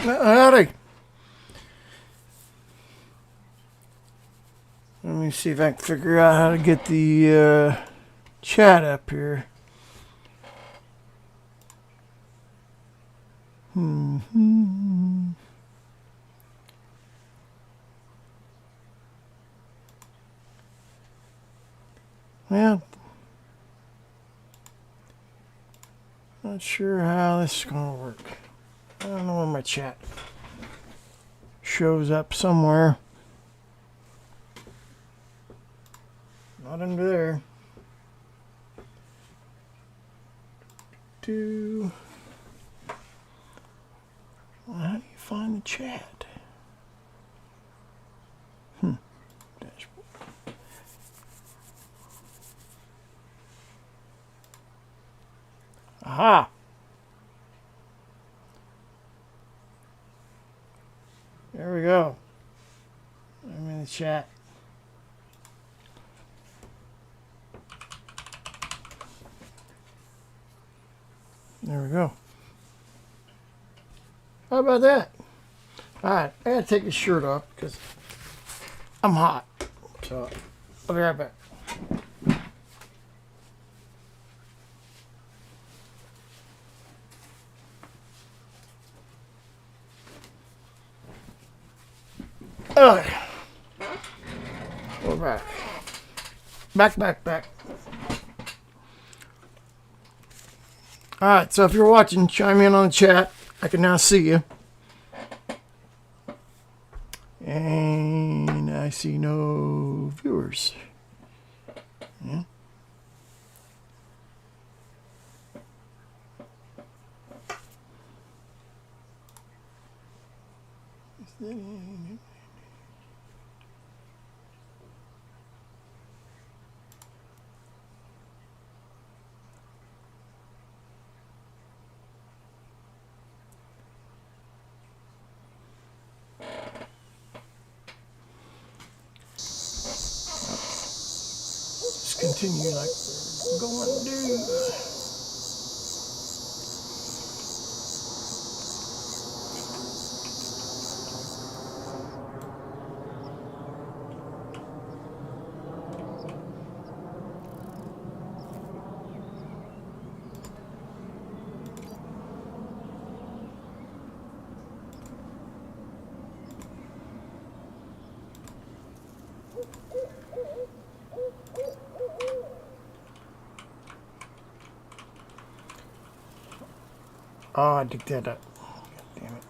Howdy. Let me see if I can figure out how to get the chat up here. Well, not sure how this is going to work. I don't know where my chat shows up somewhere. Not under there. Well, how do you find the chat? Dashboard. Aha! There we go. I'm in the chat. There we go. How about that? Alright, I gotta take this shirt off because I'm hot. So, I'll be right back. Okay. We're back. Back. Alright, so if you're watching, chime in on the chat. I can now see you. And I see no viewers. Yeah. Continue like we're going to do. Oh, I did that up. God damn it.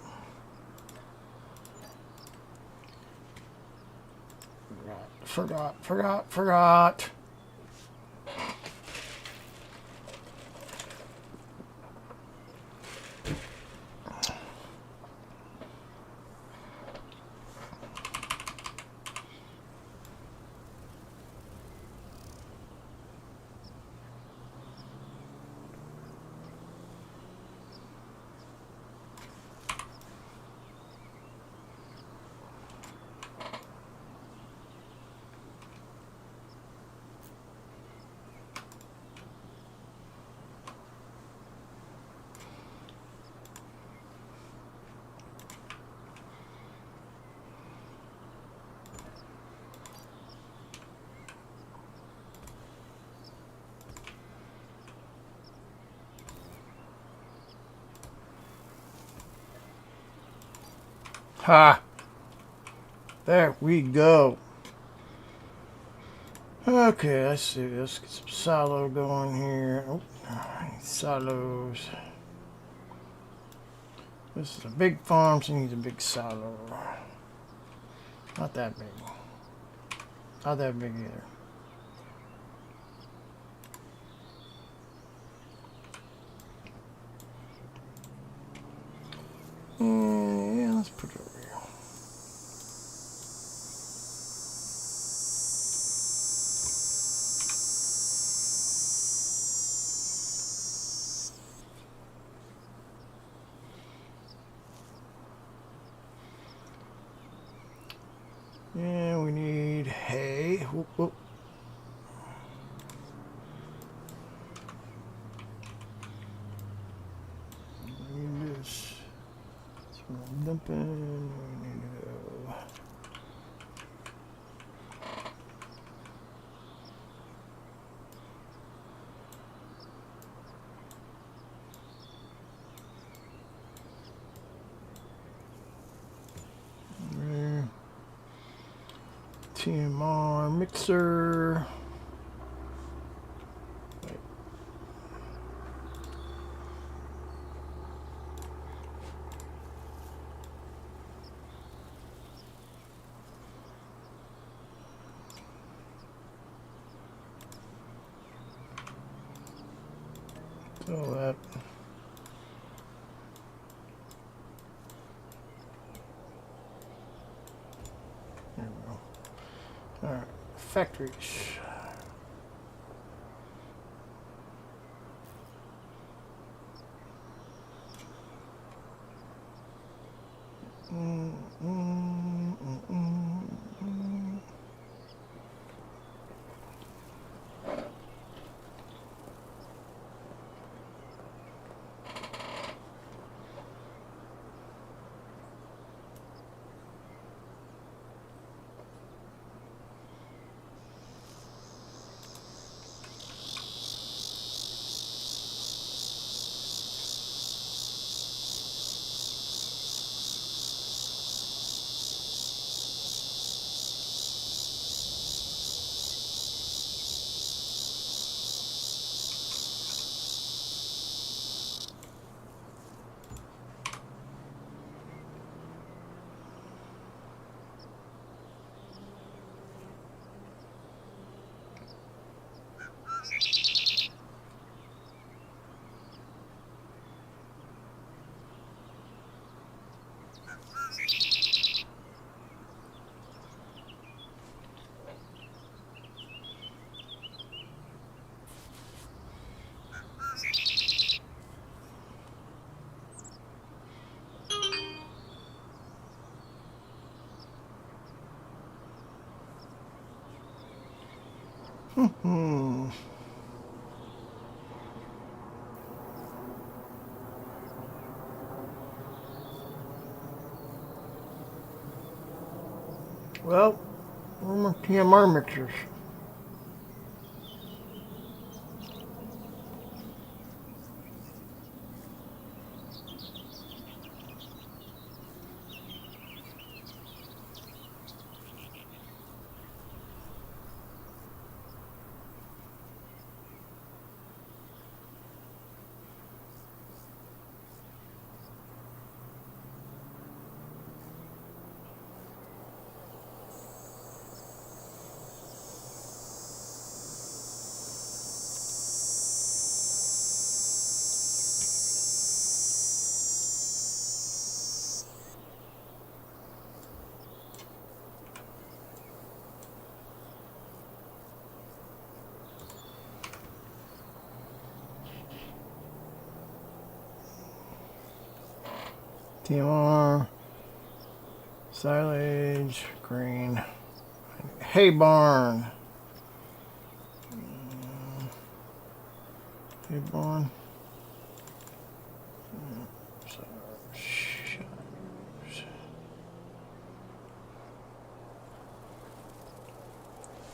Forgot. Ha! There we go. Okay, let's see. Let's get some silo going here. Oh, silos. This is a big farm, so you need a big silo. Not that big. Not that big either. Yeah, let's put it over here. Yeah, we need hay. Whoop, whoop. We need this. Dumping. TMR mixer. Wait. Oh, that. There we go. All right, factories. Well, where are my TMR mixers? TMR, silage, grain, hay barn. Hay barn.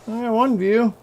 I got one view.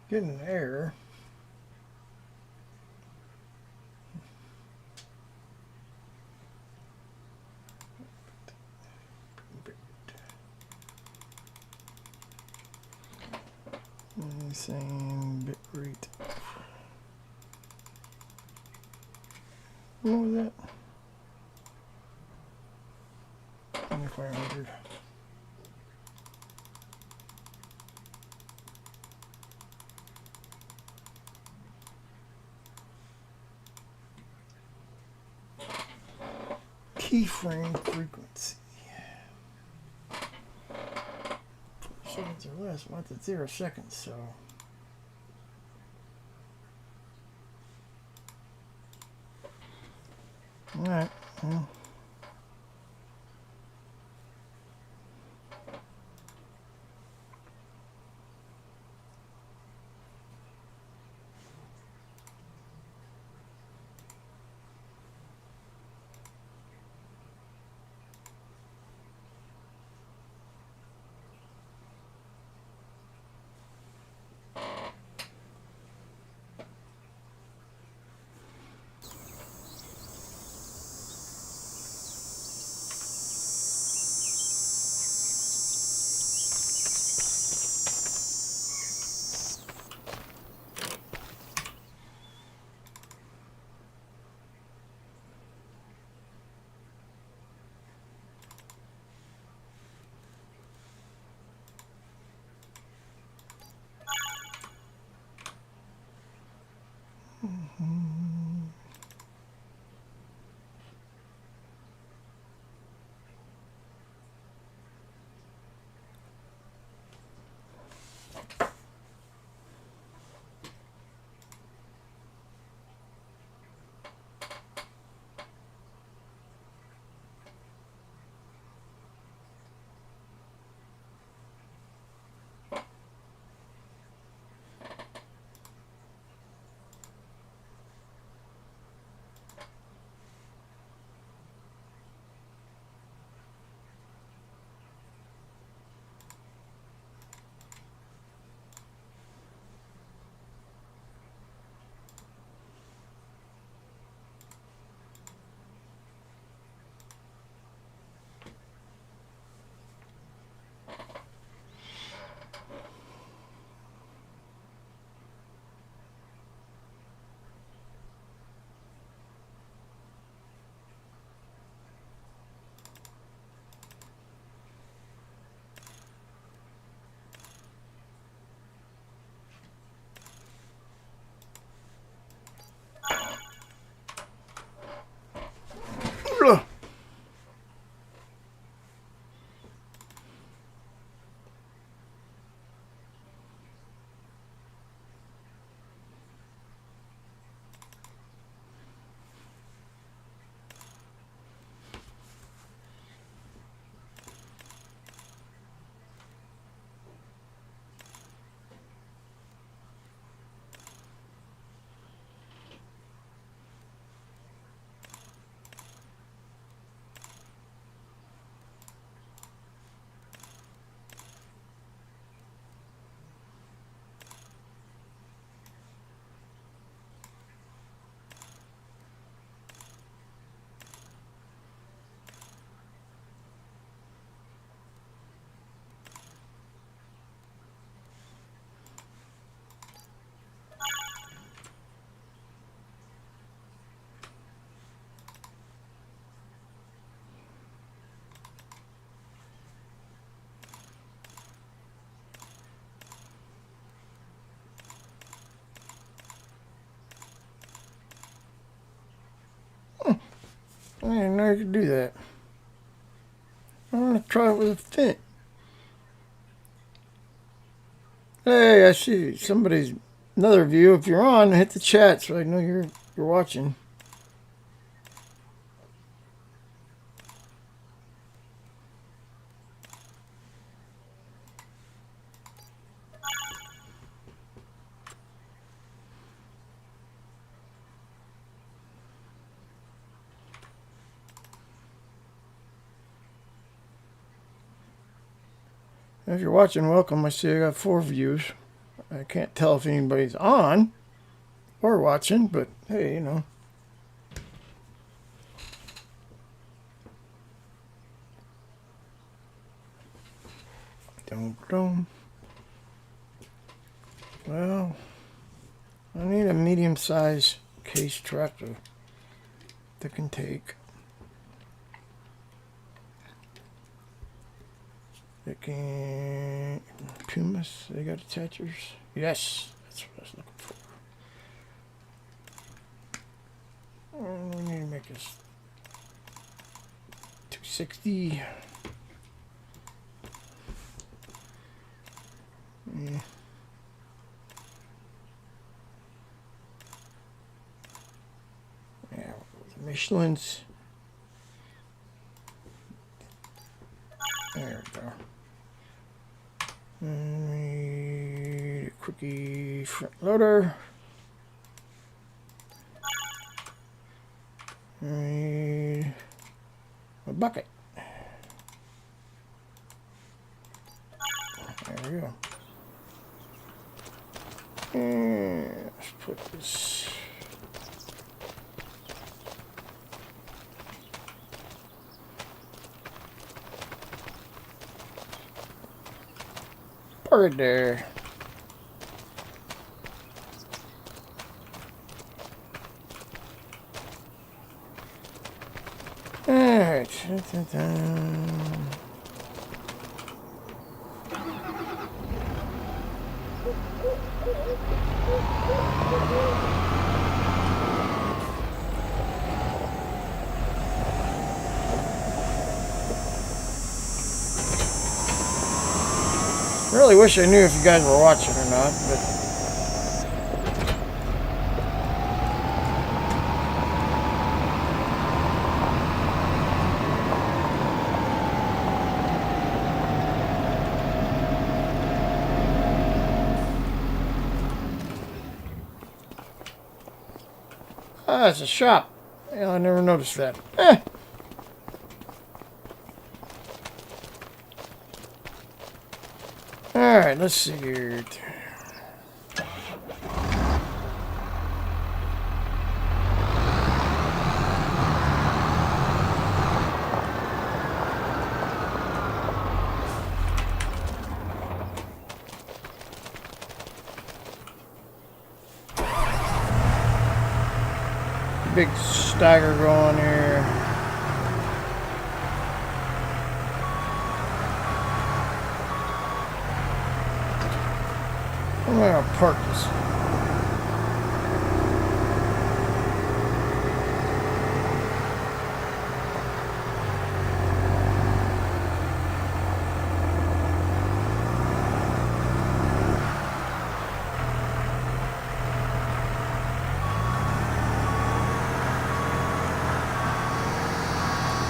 Getting an error. Same bit rate. What was that? 2500. Keyframe frequency. 4 seconds or less. Well, that's at 0 seconds, so. Alright, well. I didn't know you could do that. I want to try it with a fin. Hey, I see somebody's another view. If you're on, hit the chat so I know you're watching. If you're watching, welcome. I see I got 4 views. I can't tell if anybody's on or watching, but hey, you know. Dum. Well, I need a medium-sized case tractor that can take. It can. Pumas, they got attachers. Yes, that's what I was looking for. We need to make this 260. Yeah. Yeah, the Michelin's. There we go. And we need a quickie front loader. We need a bucket. There we go. And let's put this. Park it there. Alright. I really wish I knew if you guys were watching or not, but ah, it's a shop. Yeah, I never noticed that. Alright, let's see here. Big stagger going here. I'm gonna park this.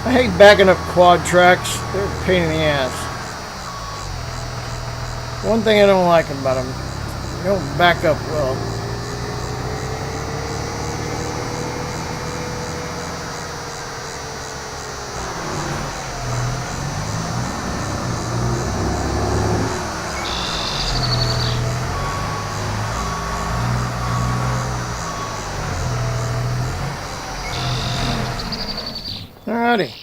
I hate backing up quad tracks. They're a pain in the ass. One thing I don't like about them, they don't back up well. Alrighty.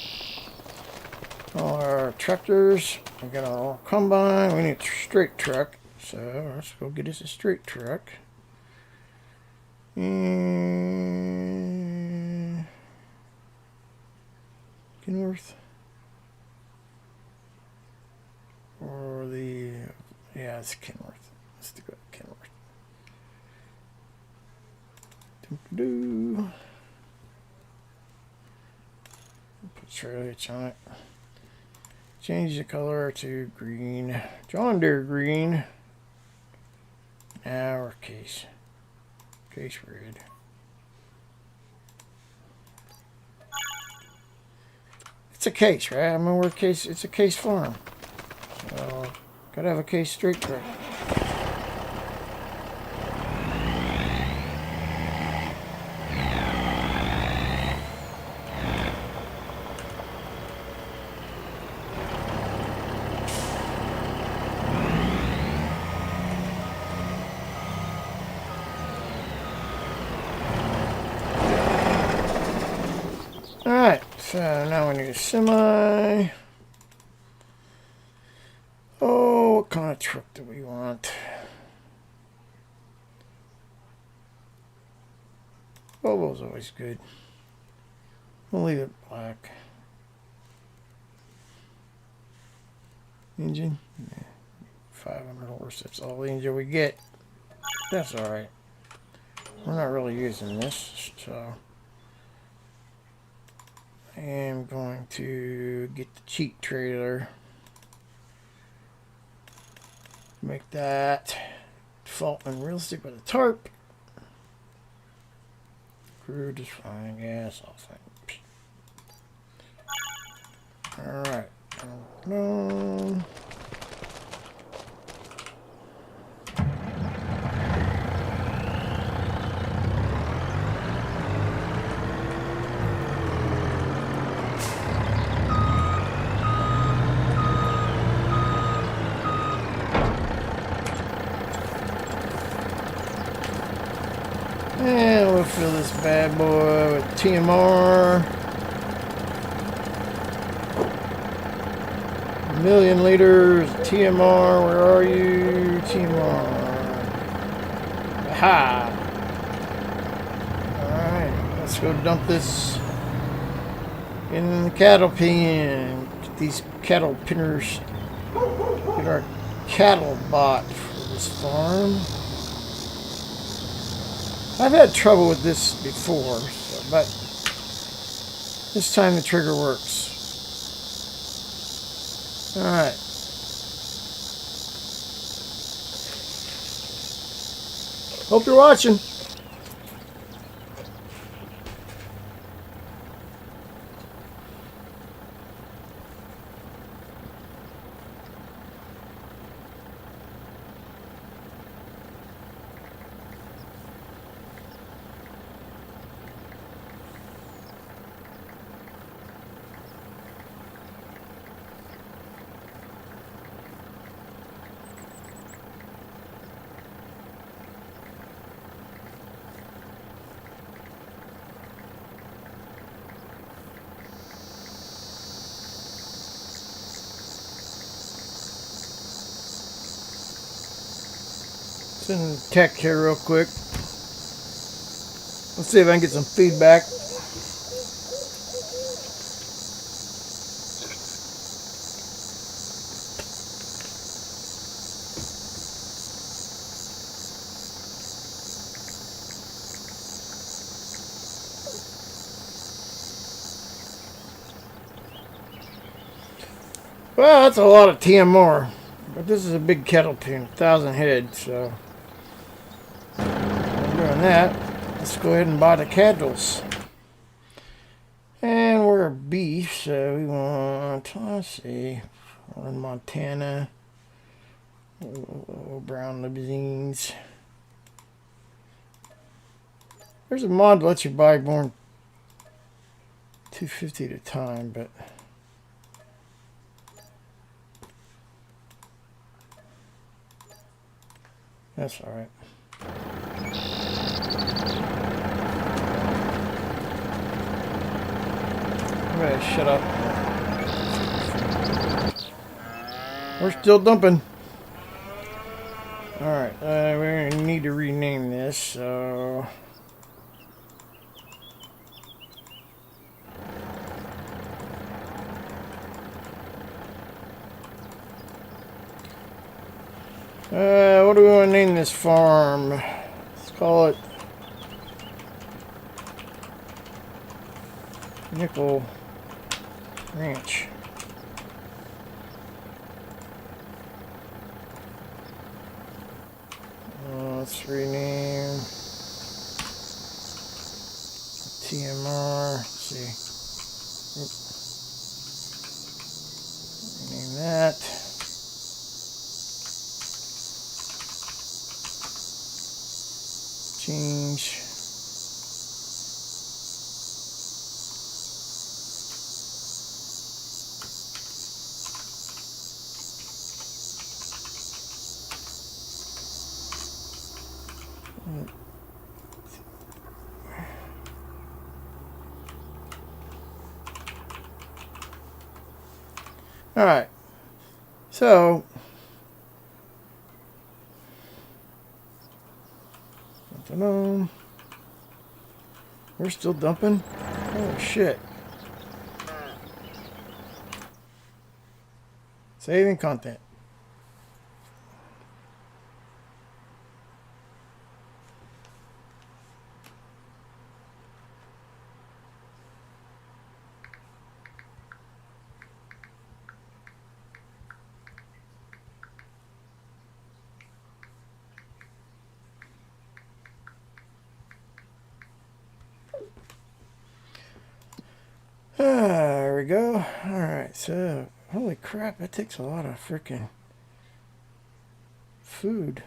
All our tractors. We got our combine. We need a straight truck. So let's go get us a straight truck. And Kenworth. Or the, yeah, it's Kenworth. Let's go to Kenworth. Do. Put trailer hitch on it. Change the color to green. John Deere green. Now our case. Case red. It's a case, right? I mean, we're case. It's a case farm. So gotta have a case straight truck. So now we need a semi. Oh, what kind of truck do we want? Volvo's always good. We'll leave it black. Engine? Yeah. 500 horse, that's all the engine we get. That's alright. We're not really using this, so I am going to get the cheap trailer. Make that default and realistic with a tarp. Crude is fine, gas, all fine. Alright. No. And we'll fill this bad boy with TMR. 1,000,000 liters. TMR, where are you? TMR. Aha! Alright, let's go dump this in the cattle pen. Get these cattle pinners. Get our cattle bought for this farm. I've had trouble with this before, but this time the trigger works. Alright. Hope you're watching. Send tech here real quick. Let's see if I can get some feedback. Well, that's a lot of TMR, but this is a big kettle pin, 1,000 head, so doing that. Let's go ahead and buy the cattles. And we're beef, so we want, let's see, we're in Montana. Oh, brown limousines. There's a mod that lets you buy more than $250 at a time, but that's alright. Shut up. We're still dumping. Alright, we're gonna need to rename this, so what do we want to name this farm? Let's call it Nickel Ranch. Let's rename TMR. Let's see. Rename that. Change. Alright. So, nothing on. We're still dumping? Oh shit. Saving content. There we go. Alright, so, holy crap, that takes a lot of freaking food.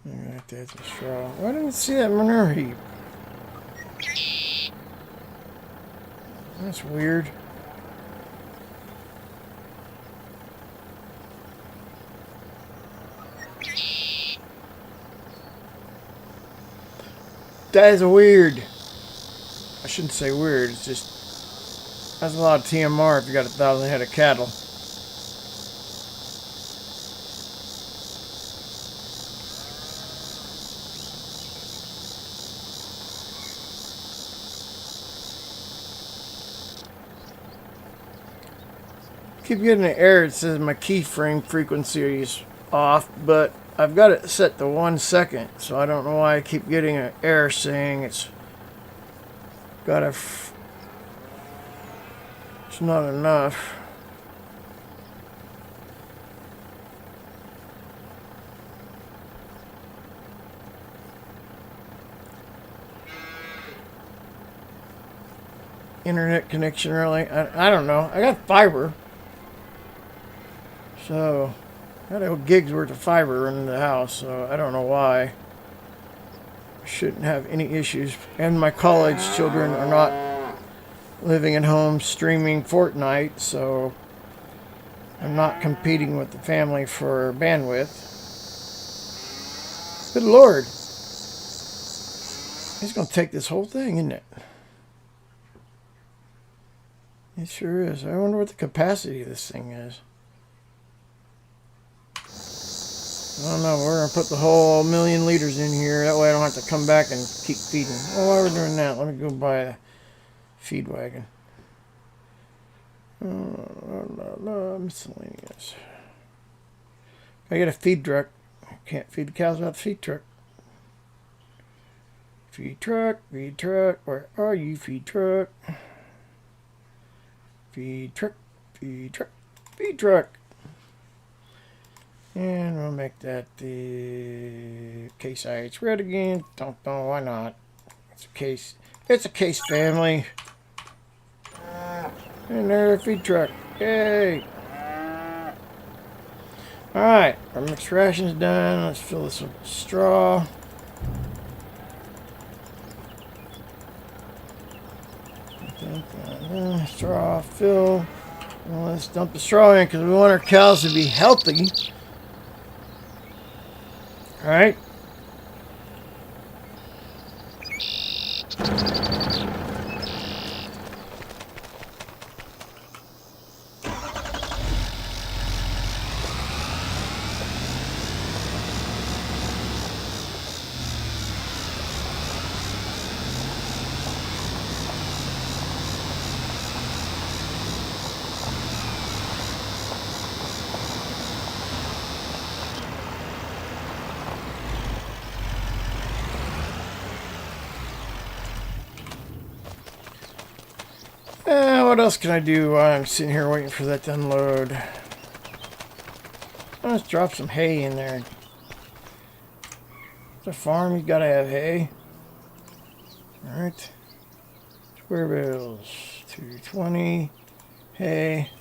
Alright, that's a straw. Why didn't I see that manure heap? That's weird. That is weird. I shouldn't say weird, it's just that's a lot of TMR if you got 1,000 head of cattle. Keep getting an error. It says my keyframe frequency is off, but I've got it set to 1 second, so I don't know why I keep getting an error saying it's got a. It's not enough. Internet connection, really? I don't know. I got fiber. So, I got a gig's worth of fiber running the house, so I don't know why. I shouldn't have any issues. And my college children are not living at home streaming Fortnite, so I'm not competing with the family for bandwidth. Good Lord. He's going to take this whole thing, isn't it? It sure is. I wonder what the capacity of this thing is. I don't know, we're going to put the whole 1,000,000 liters in here. That way I don't have to come back and keep feeding. Oh, while we're doing that, let me go buy a feed wagon. Miscellaneous. I get a feed truck. I can't feed the cows without the feed truck. Feed truck, where are you, feed truck? Feed truck, feed truck, feed truck. And we'll make that the case IH red again. Don't know why not. It's a case. It's a case family. And there's a feed truck. Yay! Alright, our mixed ration's done. Let's fill this with straw. Straw fill. Well, let's dump the straw in because we want our cows to be healthy. Alright. What else can I do while I'm sitting here waiting for that to unload? Let's drop some hay in there. It's a farm, you gotta have hay. Alright. Square bills. 220. Hay.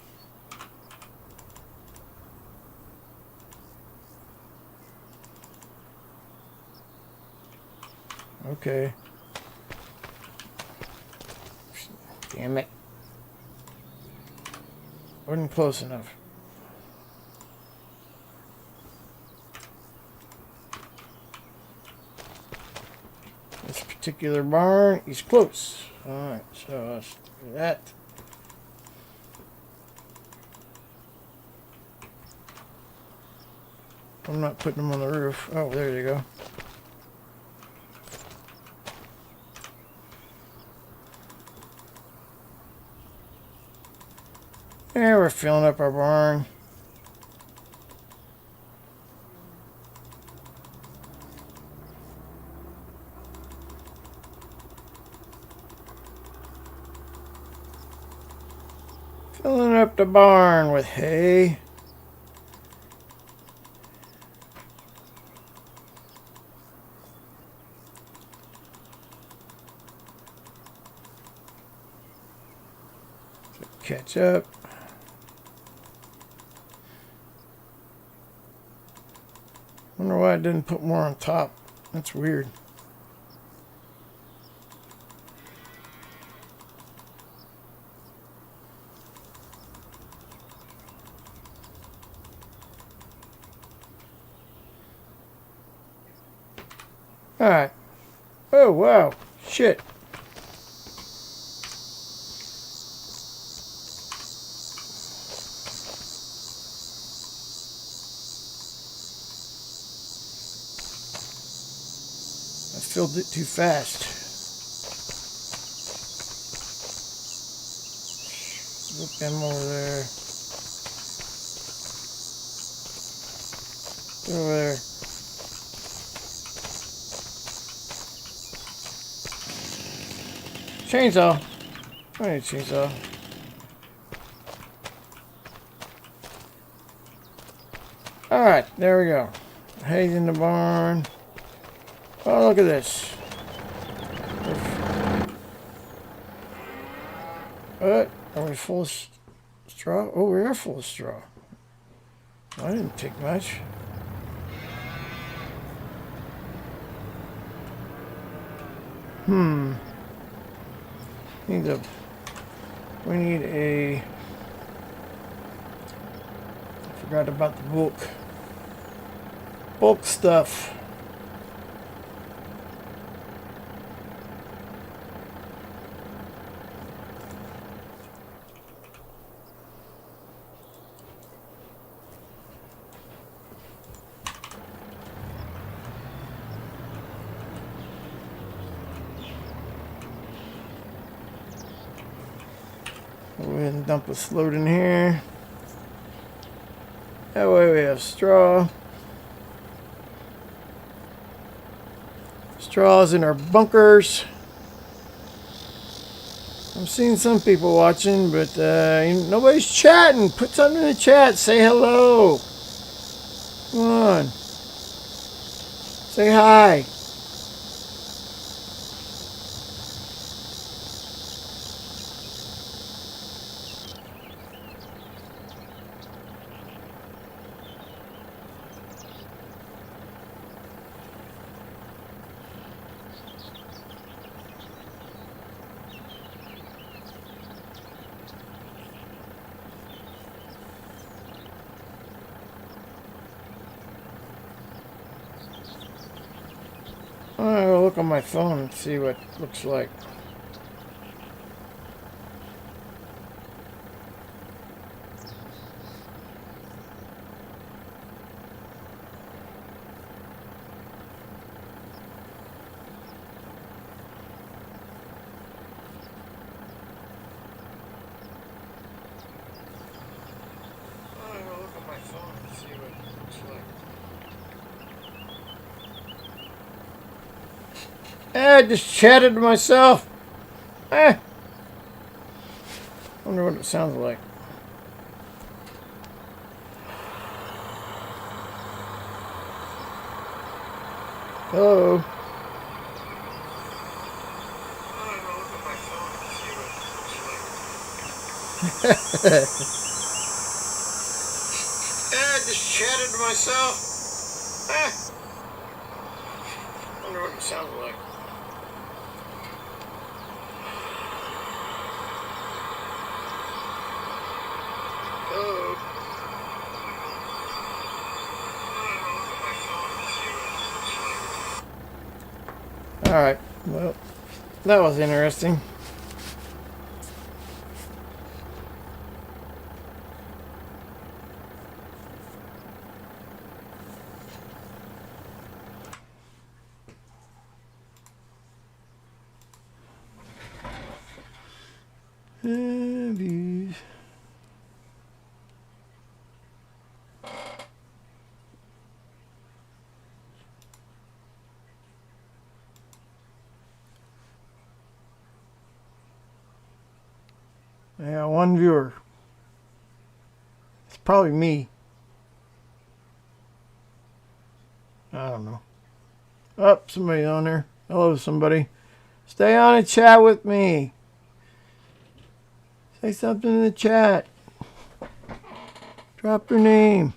Okay. Damn it. Wasn't close enough. particular barn is close. Alright, so let's do that. I'm not putting them on the roof. Oh, there you go. There, we're filling up our barn. Filling up the barn with hay. Catch up. Wonder why I didn't put more on top. That's weird. Alright. Oh, wow. Shit. I filled it too fast. Look them over there. Over there. Chainsaw. I need a chainsaw. Alright, there we go. Hay's in the barn. Oh, look at this. What? Are we full of straw? Oh, we are full of straw. I didn't take much. We need a... I forgot about the bulk stuff. Go ahead and dump this load in here. That way we have straw. Straws in our bunkers. I'm seeing some people watching, but nobody's chatting. Put something in the chat. Say hello. Come on. Say hi. I'll look on my phone and see what it looks like. I'll look on my phone and see what it looks like. I just chatted to myself. Wonder what it sounds like. Hello. I just chatted to myself. Wonder what it sounds like. Alright, well, that was interesting. Views. Yeah, one viewer. It's probably me. I don't know. Oh, somebody on there. Hello, somebody. Stay on and chat with me. Say something in the chat. Drop your name.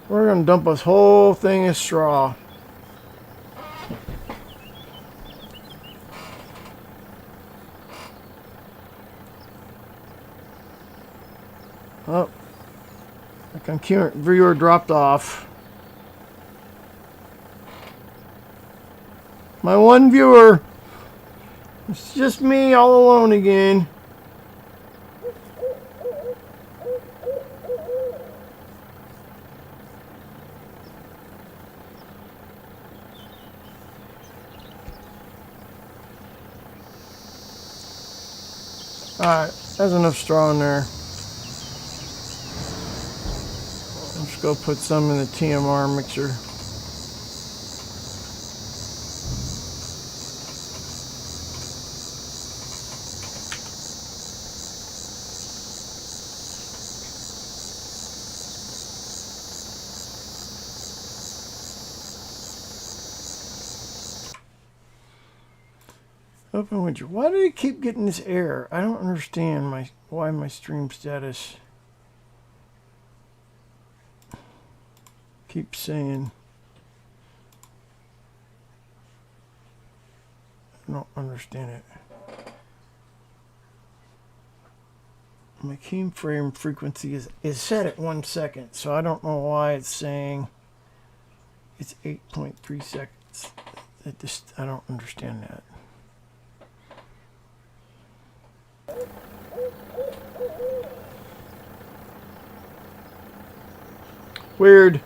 We're going to dump this whole thing of straw. Oh, the concurrent viewer dropped off. My one viewer. It's just me all alone again. Alright, there's enough straw in there. Let's go put some in the TMR mixer. Open widget. Why do I keep getting this error? I don't understand why my stream status keeps saying. I don't understand it. My keyframe frequency is set at 1 second, so I don't know why it's saying it's 8.3 seconds. I don't understand that. Weird.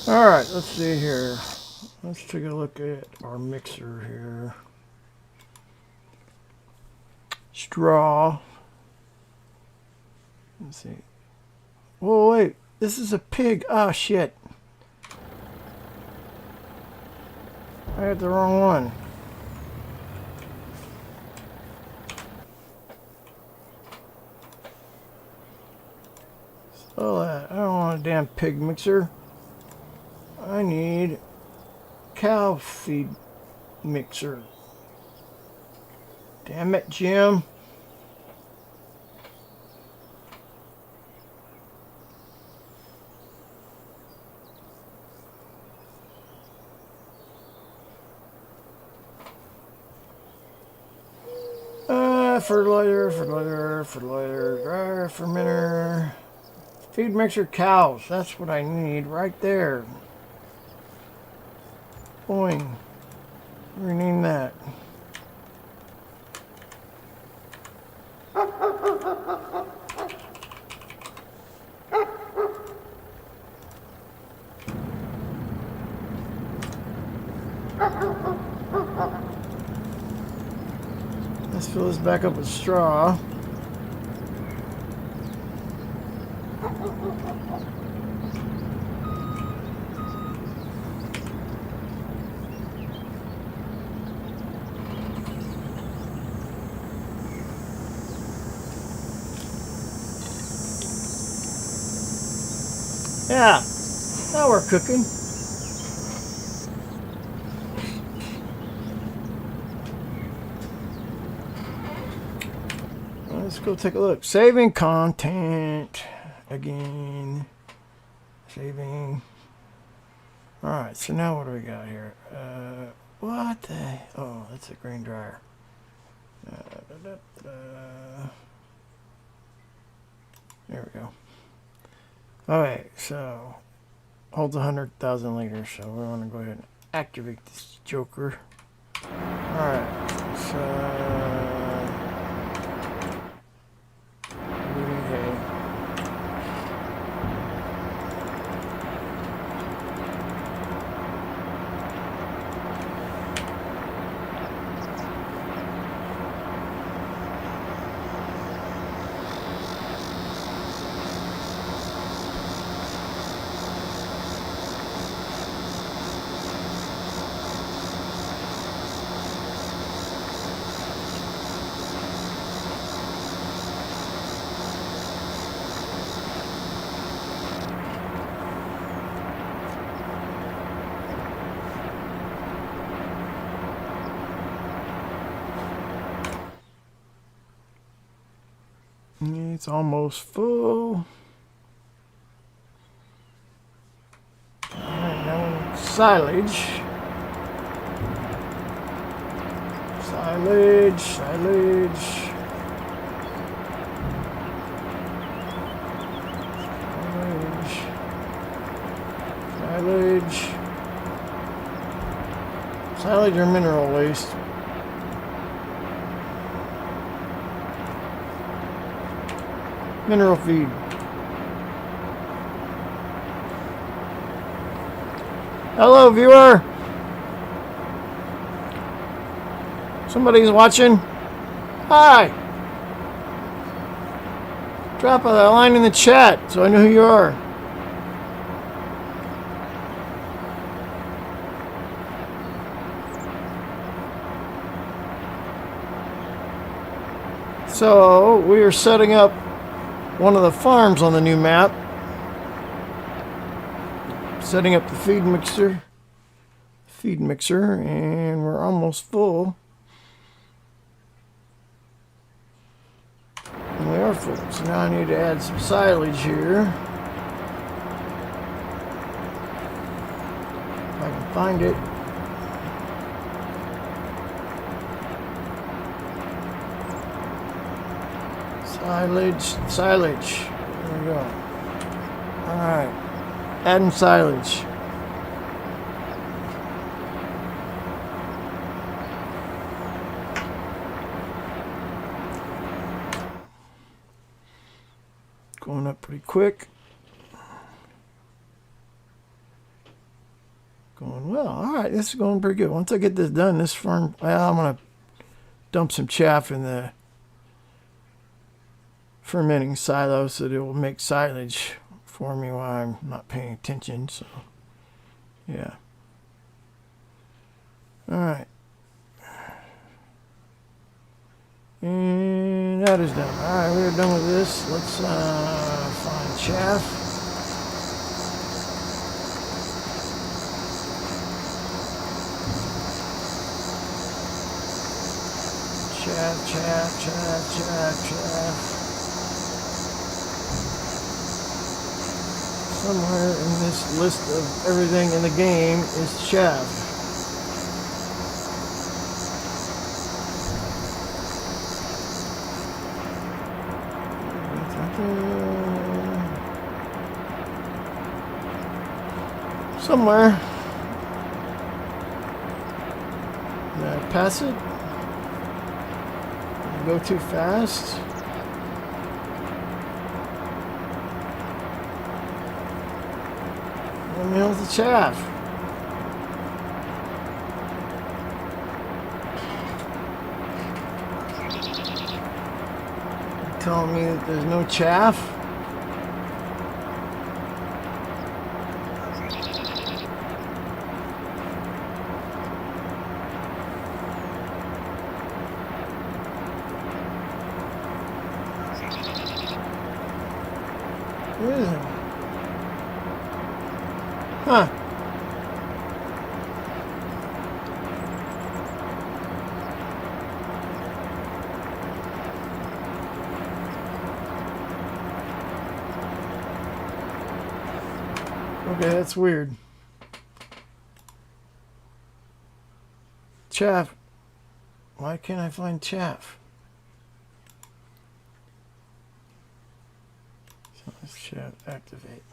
All right, let's see here. Let's take a look at our mixer here. Straw. Let's see. Whoa, wait. This is a pig. Ah, shit. I had the wrong one. So I don't want a damn pig mixer. I need cow feed mixer. Damn it, Jim. Fertilizer, dry fermenter. Feed mixer cows. That's what I need right there. Boing. Rename that. Let's fill this back up with straw. Yeah, now we're cooking. Let's go take a look. Saving content again. Saving. All right, so now what do we got here? What the? Oh, that's a grain dryer. There we go. Alright, so holds 100,000 liters, so we want to go ahead and activate this joker. Alright, so moving hay. It's almost full. Alright, now silage. Silage, silage. Silage. Silage. Silage or mineral waste. Mineral feed. Hello, viewer. Somebody's watching. Hi. Drop a line in the chat so I know who you are. So we are setting up one of the farms on the new map. Setting up the feed mixer, and we're almost full. And we are full. So now I need to add some silage here. If I can find it. Silage. There we go. Alright. Adding silage. Going up pretty quick. Going well. Alright, this is going pretty good. Once I get this done, this farm, well, I'm going to dump some chaff in the fermenting silo so that it will make silage for me while I'm not paying attention. So yeah. Alright, and that is done. Alright, we're done with this. Let's find chaff. Chaff. Somewhere in this list of everything in the game is chaff. Somewhere. Did I pass it? Did I go too fast? Let me hold the chaff. telling me that there's no chaff. Where is it? Huh. Okay, that's weird. Chaff. Why can't I find chaff? So let's chaff activate.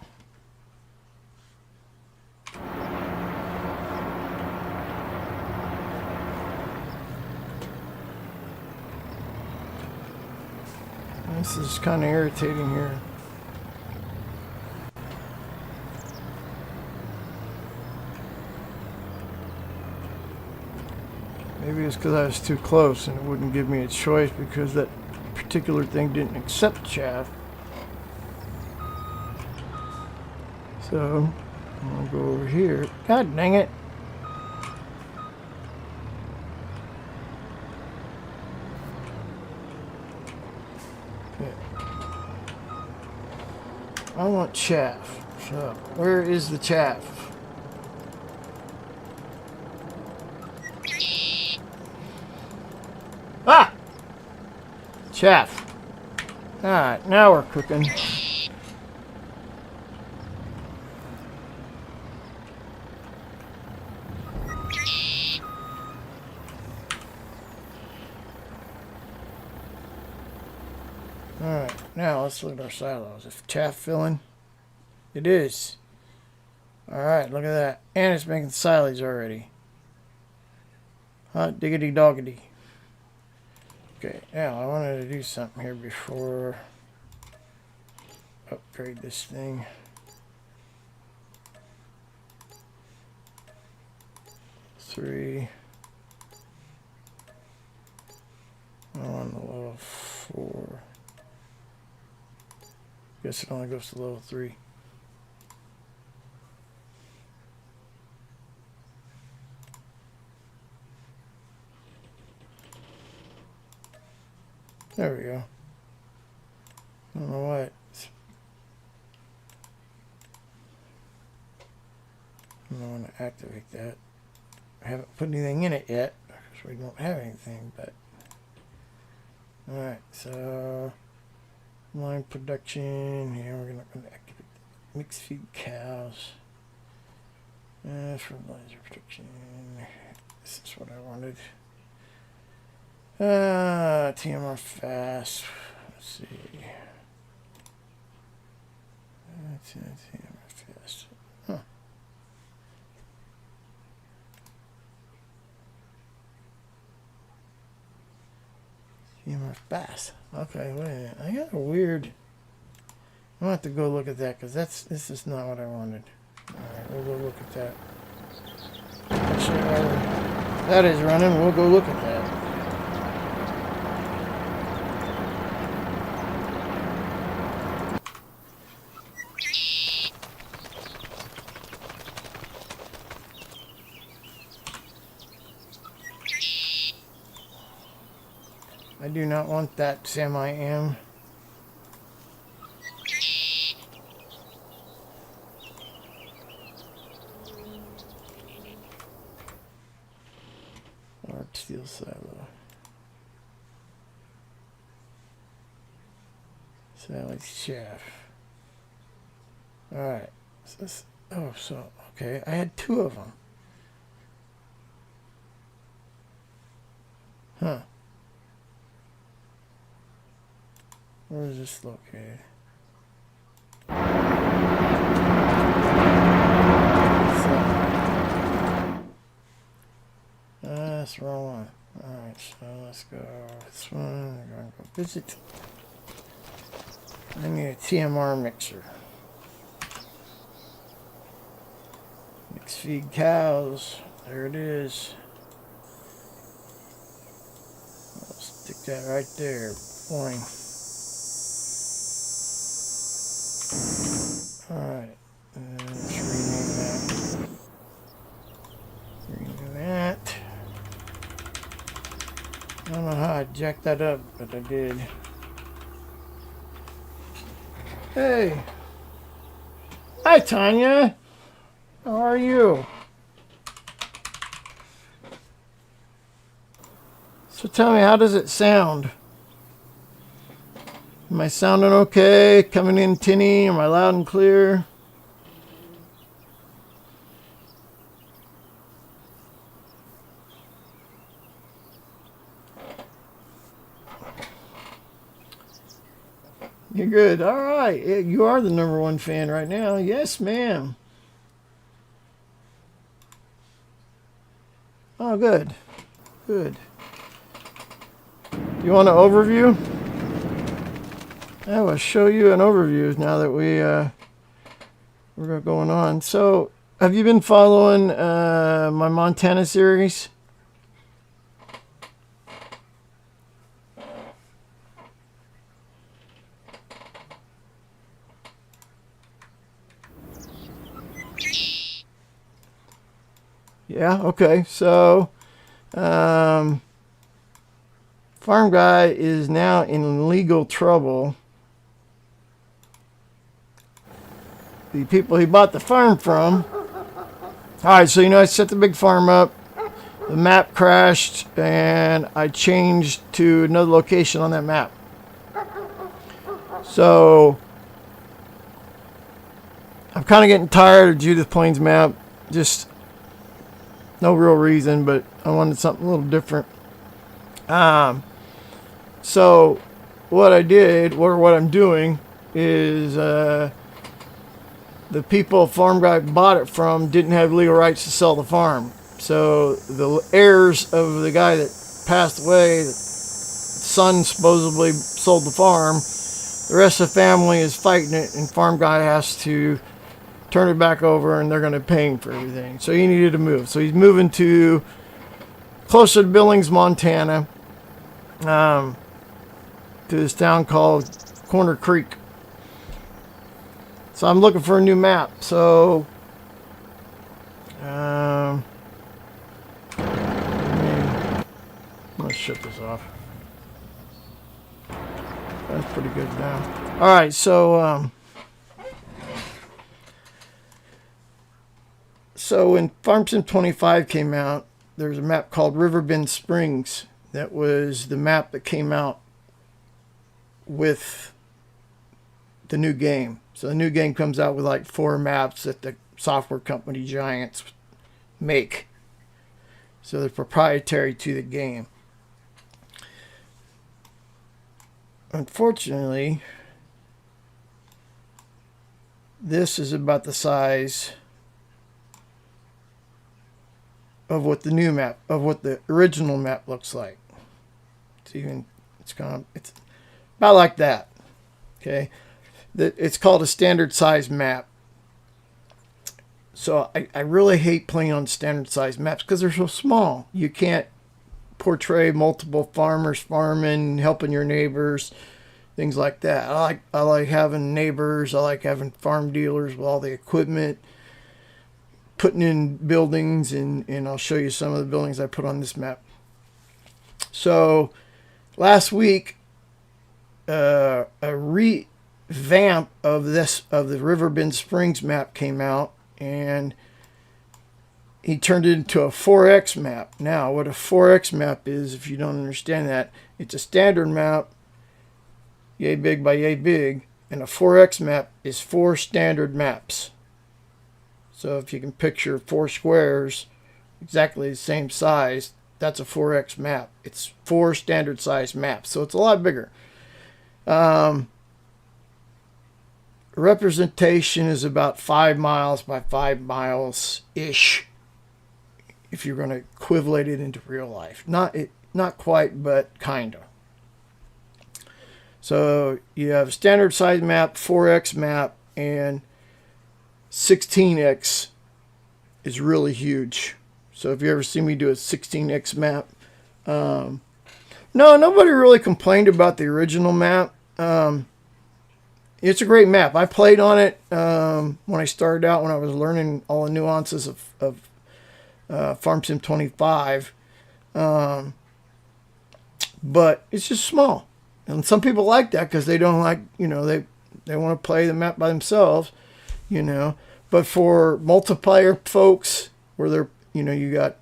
This is kind of irritating here. Maybe it's because I was too close and it wouldn't give me a choice because that particular thing didn't accept chaff. So, I'll go over here. God dang it. Okay. I want chaff. So, where is the chaff? Ah! Chaff. Alright, now we're cooking. Alright, now let's look at our silos. Is chaff filling? It is. Alright, look at that. And it's making silage already. Hot diggity doggity. Okay, now I wanted to do something here before upgrade this thing. Three. I'm on the level 4. Guess it only goes to level 3. There we go. I don't know why it's... I don't want to activate that. I haven't put anything in it yet, because we don't have anything, but... Alright, so... Line production, here we're going to activate mixed feed cows. Fertilizer production. This is what I wanted. TMR fast. Let's see. TMR fast. Huh. TMR fast. Okay, wait a minute. I got a weird. I'm gonna have to go look at that because this is not what I wanted. Alright, we'll go look at that. Actually, while that is running, we'll go look at that. I do not want that semi-am. Large steel silo. Sally's chaff. Alright. So, okay. I had 2 of them. Huh. Where is this located? That's the wrong one. Alright, so let's go this one. We're going to go visit. I need a TMR mixer. Mix feed cows. There it is. I'll stick that right there. Boing. I jacked that up, but I did. Hey. Hi, Tanya. How are you? So tell me, how does it sound? Am I sounding okay? Coming in tinny? Am I loud and clear? You're good. All right. You are the #1 fan right now. Yes, ma'am. Oh, good. Good. You want an overview? I will show you an overview now that we're going on. So, have you been following my Montana series? Yeah, okay. So, Farm Guy is now in legal trouble. The people he bought the farm from. Alright, so I set the big farm up. The map crashed, and I changed to another location on that map. So, I'm kind of getting tired of Judith Plains map. Just no real reason, but I wanted something a little different. So what I did, or what I'm doing, is the people Farm Guy bought it from didn't have legal rights to sell the farm. So the heirs of the guy that passed away, the son supposedly sold the farm. The rest of the family is fighting it, and Farm Guy has to turn it back over, and they're going to pay him for everything. So he needed to move. So he's moving to closer to Billings, Montana, to this town called Corner Creek. So I'm looking for a new map. So let's shut this off. That's pretty good now. All right, so when Farm Sim 25 came out, there's a map called Riverbed Springs. That was the map that came out with the new game. So the new game comes out with like 4 maps that the software company giants make. So they're proprietary to the game. Unfortunately, this is about the size of what the new map, of what the original map looks like. It's about like that. Okay, it's called a standard size map. So I really hate playing on standard size maps because they're so small. You can't portray multiple farmers farming, helping your neighbors, things like that. I like having neighbors. I like having farm dealers with all the equipment, putting in buildings, and I'll show you some of the buildings I put on this map. So last week, a revamp of the Riverbed Springs map came out, and he turned it into a 4X map. Now, what a 4X map is, if you don't understand that, it's a standard map, yay big by yay big, and a 4X map is 4 standard maps. So if you can picture 4 squares exactly the same size, that's a 4X map. It's 4 standard size maps, so it's a lot bigger. Representation is about 5 miles by 5 miles ish, if you're going to equivalent it into real life. Not quite, but kind of. So you have a standard size map, 4X map, and 16X is really huge. So if you ever see me do a 16X map, no, nobody really complained about the original map. It's a great map. I played on it when I started out, when I was learning all the nuances of Farm Sim 25. but it's just small. And some people like that because they don't like, you know, they want to play the map by themselves, you know. But for multiplayer folks, where they're, you know,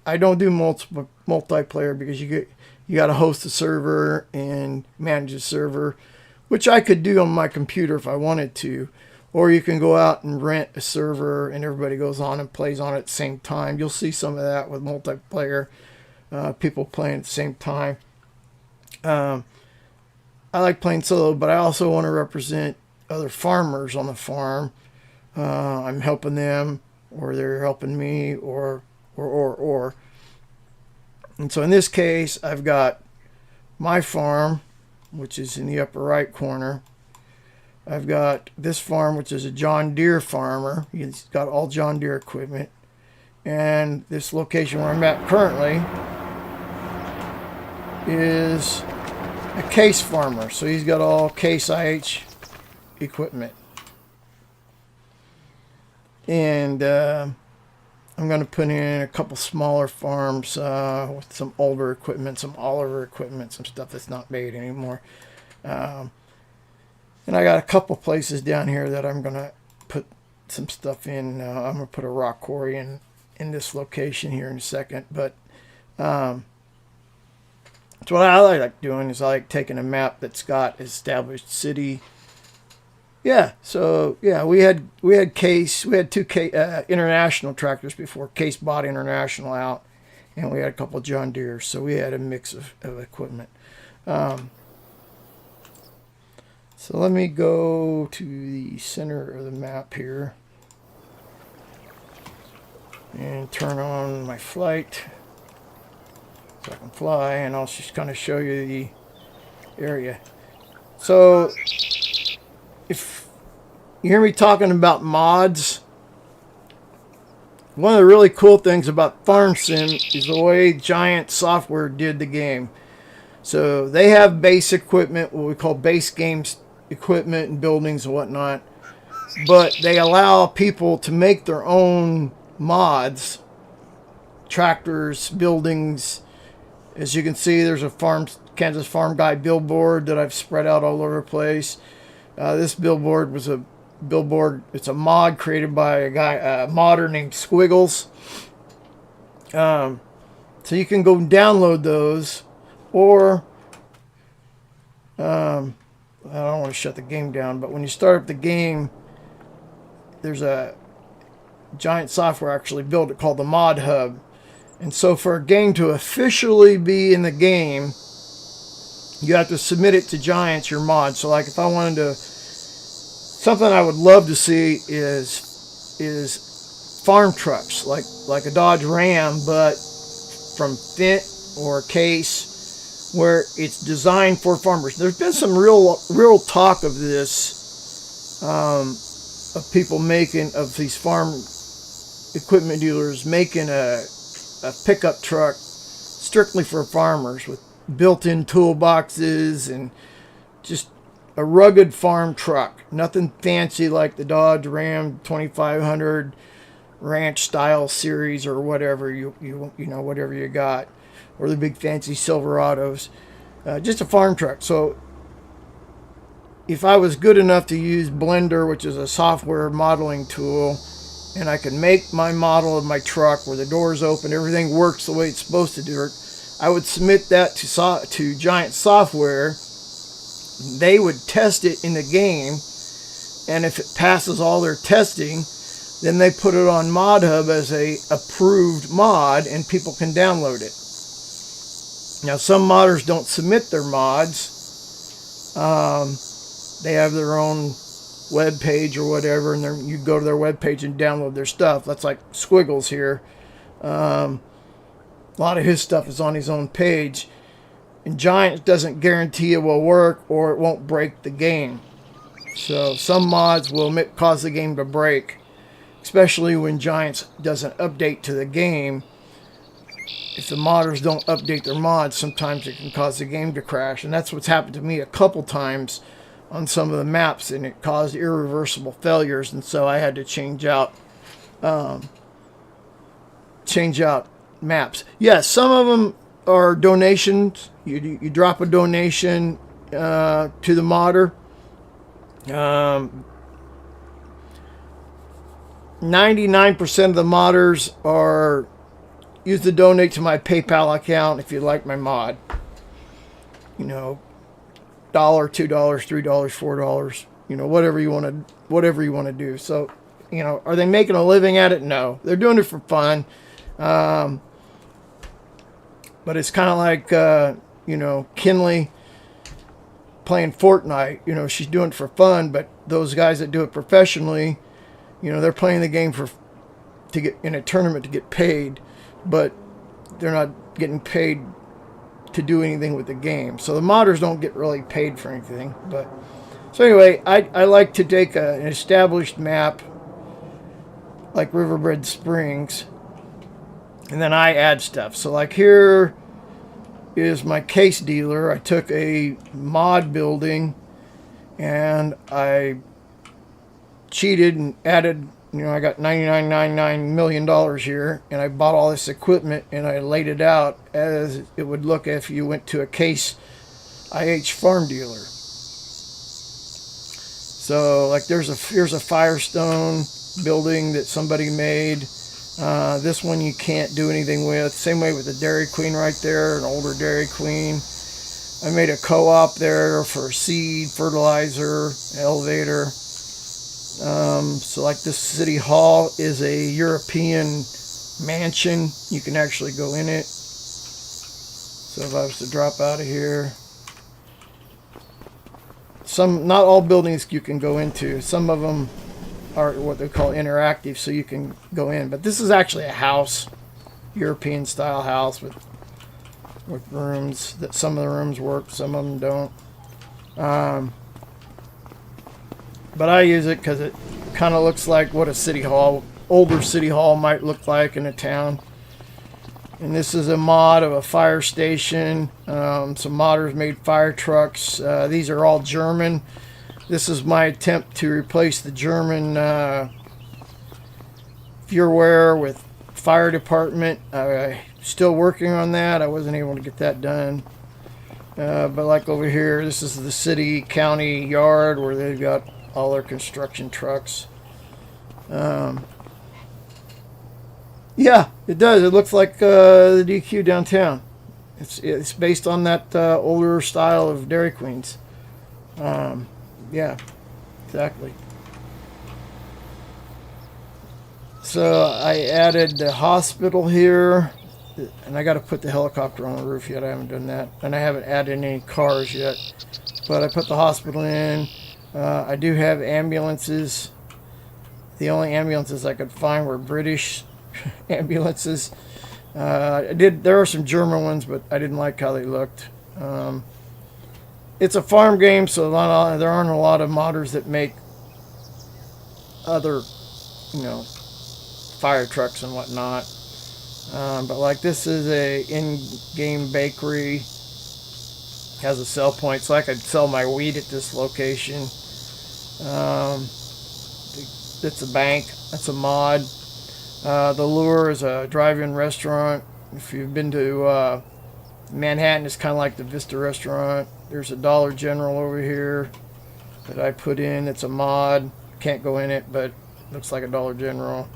I don't do multiplayer because you got to host a server and manage a server, which I could do on my computer if I wanted to. Or you can go out and rent a server and everybody goes on and plays on it at the same time. You'll see some of that with multiplayer, people playing at the same time. I like playing solo, but I also want to represent other farmers on the farm. I'm helping them, or they're helping me, or. And so in this case, I've got my farm, which is in the upper right corner. I've got this farm, which is a John Deere farmer. He's got all John Deere equipment. And this location where I'm at currently is a Case farmer. So he's got all Case IH equipment. And I'm going to put in a couple smaller farms with some older equipment, some Oliver equipment, some stuff that's not made anymore. And I got a couple places down here that I'm going to put some stuff in. I'm going to put a rock quarry in this location here in a second. But so what I like doing is I like taking a map that's got established city. Yeah, so yeah, we had Case, we had two International tractors before Case bought International out, and we had a couple John Deere, so we had a mix of equipment. So let me go to the center of the map here and turn on my flight so I can fly, and I'll just kind of show you the area. So if you hear me talking about mods, one of the really cool things about FarmSim is the way Giant Software did the game. So they have base equipment, what we call base games equipment and buildings and whatnot, but they allow people to make their own mods, tractors, buildings. As you can see, there's a KansasFarmGuy billboard that I've spread out all over the place. This billboard was a billboard. It's a mod created by a modder named Squiggles. So you can go download those, or I don't want to shut the game down, but when you start up the game, there's a Giant Software actually built it called the Mod Hub. And so for a game to officially be in the game, you have to submit it to Giants, your mod. So like if I wanted to, something I would love to see is farm trucks, like a Dodge Ram, but from Fint or Case, where it's designed for farmers. There's been some real talk of this, of people making, of these farm equipment dealers making a pickup truck strictly for farmers with built-in toolboxes and just a rugged farm truck. Nothing fancy like the Dodge Ram 2500 ranch style series or whatever you know, whatever you got, or the big fancy Silverados. Just a farm truck. So if I was good enough to use Blender, which is a software modeling tool, and I can make my model of my truck where the doors open, everything works the way it's supposed to do it, I would submit that to Giant Software. They would test it in the game, and if it passes all their testing, then they put it on Mod Hub as a approved mod, and people can download it. Now, some modders don't submit their mods. They have their own web page or whatever, and you go to their web page and download their stuff. That's like Squiggles here. A lot of his stuff is on his own page, and Giant doesn't guarantee it will work or it won't break the game. So some mods will cause the game to break, especially when Giants doesn't update to the game. If the modders don't update their mods, sometimes it can cause the game to crash, and that's what's happened to me a couple times on some of the maps, and it caused irreversible failures, and so I had to change out maps. Yes, some of them are donations. You drop a donation to the modder. 99% of the modders are use the donate to my PayPal account if you like my mod. You know, $1, $2, $3, $4. You know, whatever you want to do. So, you know, are they making a living at it? No, they're doing it for fun. But it's kind of like you know, Kinley playing Fortnite. You know, she's doing it for fun, but those guys that do it professionally, you know, they're playing the game to get in a tournament to get paid, but they're not getting paid to do anything with the game. So the modders don't get really paid for anything. But so anyway, I like to take an established map like Riverbed Springs, and then I add stuff. So like here is my case dealer. I took a mod building and I cheated and added, you know, I got $99.99 million here, and I bought all this equipment and I laid it out as it would look if you went to a Case IH farm dealer. So like here's a Firestone building that somebody made. This one you can't do anything with. Same way with the Dairy Queen right there, an older Dairy Queen. I made a co-op there for seed, fertilizer, elevator. So like this city hall is a European mansion. You can actually go in it. So if I was to drop out of here, not all buildings you can go into. Some of them are what they call interactive, so you can go in. But this is actually a house, European style house with rooms. That some of the rooms work, some of them don't. But I use it because it kind of looks like what a city hall, older city hall might look like in a town. And this is a mod of a fire station. Some modders made fire trucks. These are all German. This is my attempt to replace the German Feuerwehr with fire department. Still working on that. I wasn't able to get that done. But like over here, this is the city county yard where they've got all their construction trucks. Yeah, it does. It looks like the DQ downtown. It's based on that older style of Dairy Queens. Yeah, exactly. So I added the hospital here, and I got to put the helicopter on the roof yet. I haven't done that, and I haven't added any cars yet. But I put the hospital in. I do have ambulances. The only ambulances I could find were British ambulances. There are some German ones, but I didn't like how they looked. It's a farm game, so there aren't a lot of modders that make other, you know, fire trucks and whatnot. But like this is a in-game bakery. Has a sell point, so I could sell my wheat at this location. It's a bank. That's a mod. The Lure is a drive-in restaurant. If you've been to Manhattan, it's kind of like the Vista restaurant. There's a Dollar General over here that I put in. It's a mod. Can't go in it, but looks like a Dollar General.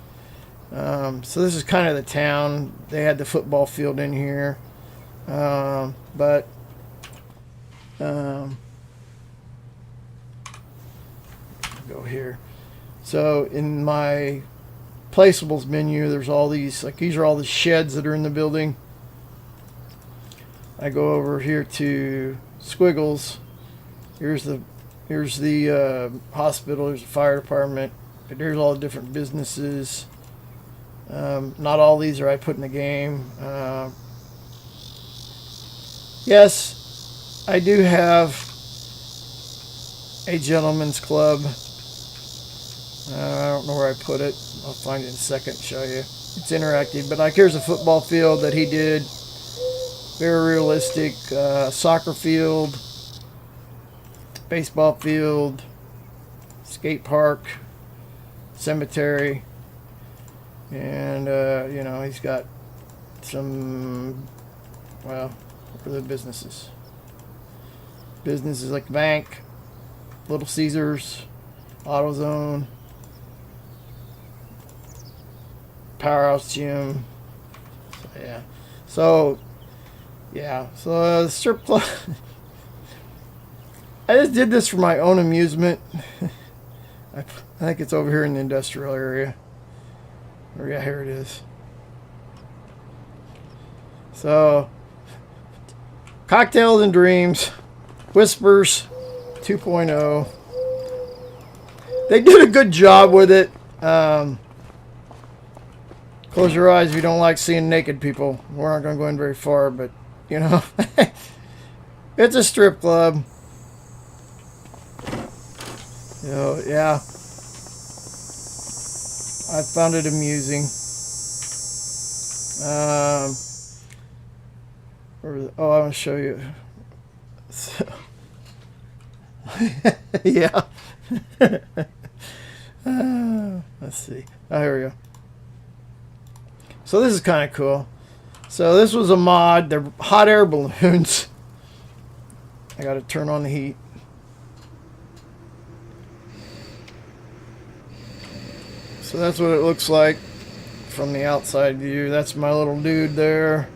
So this is kind of the town. They had the football field in here. But go here. So in my placeables menu, there's all these, like these are all the sheds that are in the building. I go over here to squiggles. Here's the hospital. There's the fire department. There's all the different businesses. Not all these are I put in the game. Yes, I do have a gentleman's club. I don't know where I put it. I'll find it in a second and show you. It's interactive, but like here's a football field that he did. Very realistic. Soccer field, baseball field, skate park, cemetery, and you know, he's got some well, for the businesses. Businesses like the bank, Little Caesars, AutoZone, Powerhouse Gym. So the strip club. I just did this for my own amusement. I think it's over here in the industrial area. Oh yeah, here it is. So, Cocktails and Dreams, Whispers 2.0. They did a good job with it. Close your eyes if you don't like seeing naked people. We're not going to go in very far, but, you know. It's a strip club. You know, yeah. I found it amusing. I want to show you. So, yeah. Let's see. Oh, here we go. So this is kind of cool. So this was a mod. They're hot air balloons. I got to turn on the heat. So that's what it looks like from the outside view. That's my little dude there.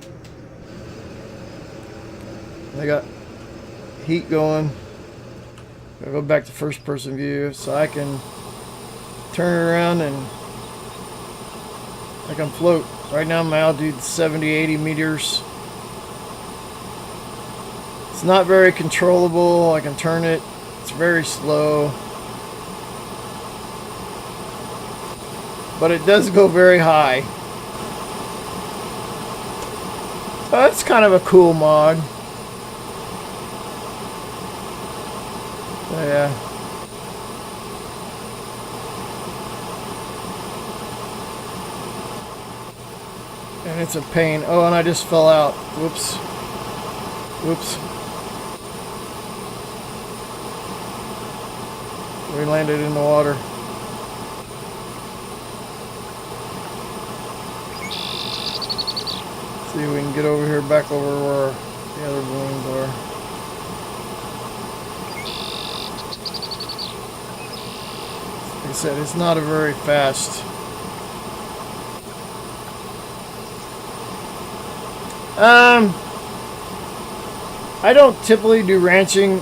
They got heat going. I'll go back to first person view so I can turn it around and I can float. Right now my altitude is 70, 80 meters. It's not very controllable. I can turn it. It's very slow. But it does go very high. So that's kind of a cool mod. So yeah. And it's a pain. Oh, and I just fell out. Whoops. Whoops. We landed in the water. See if we can get over here, back over where the other balloons are. Like I said, it's not a very fast. I don't typically do ranching.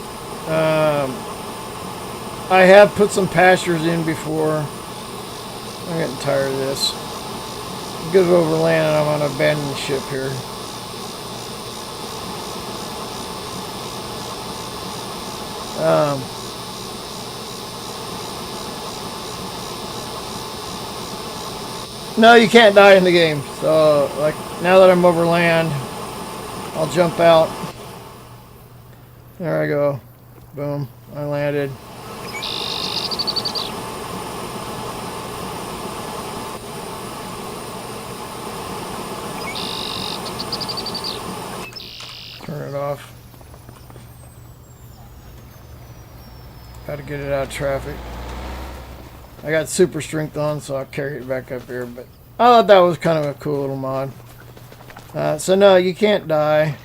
I have put some pastures in before. I'm getting tired of this. Get over land and I'm going to abandon the ship here. No, you can't die in the game. So, like, now that I'm over land, I'll jump out. There I go. Boom. I landed. Turn it off. Got to get it out of traffic. I got super strength on, so I'll carry it back up here. But I thought that was kind of a cool little mod. So no, you can't die.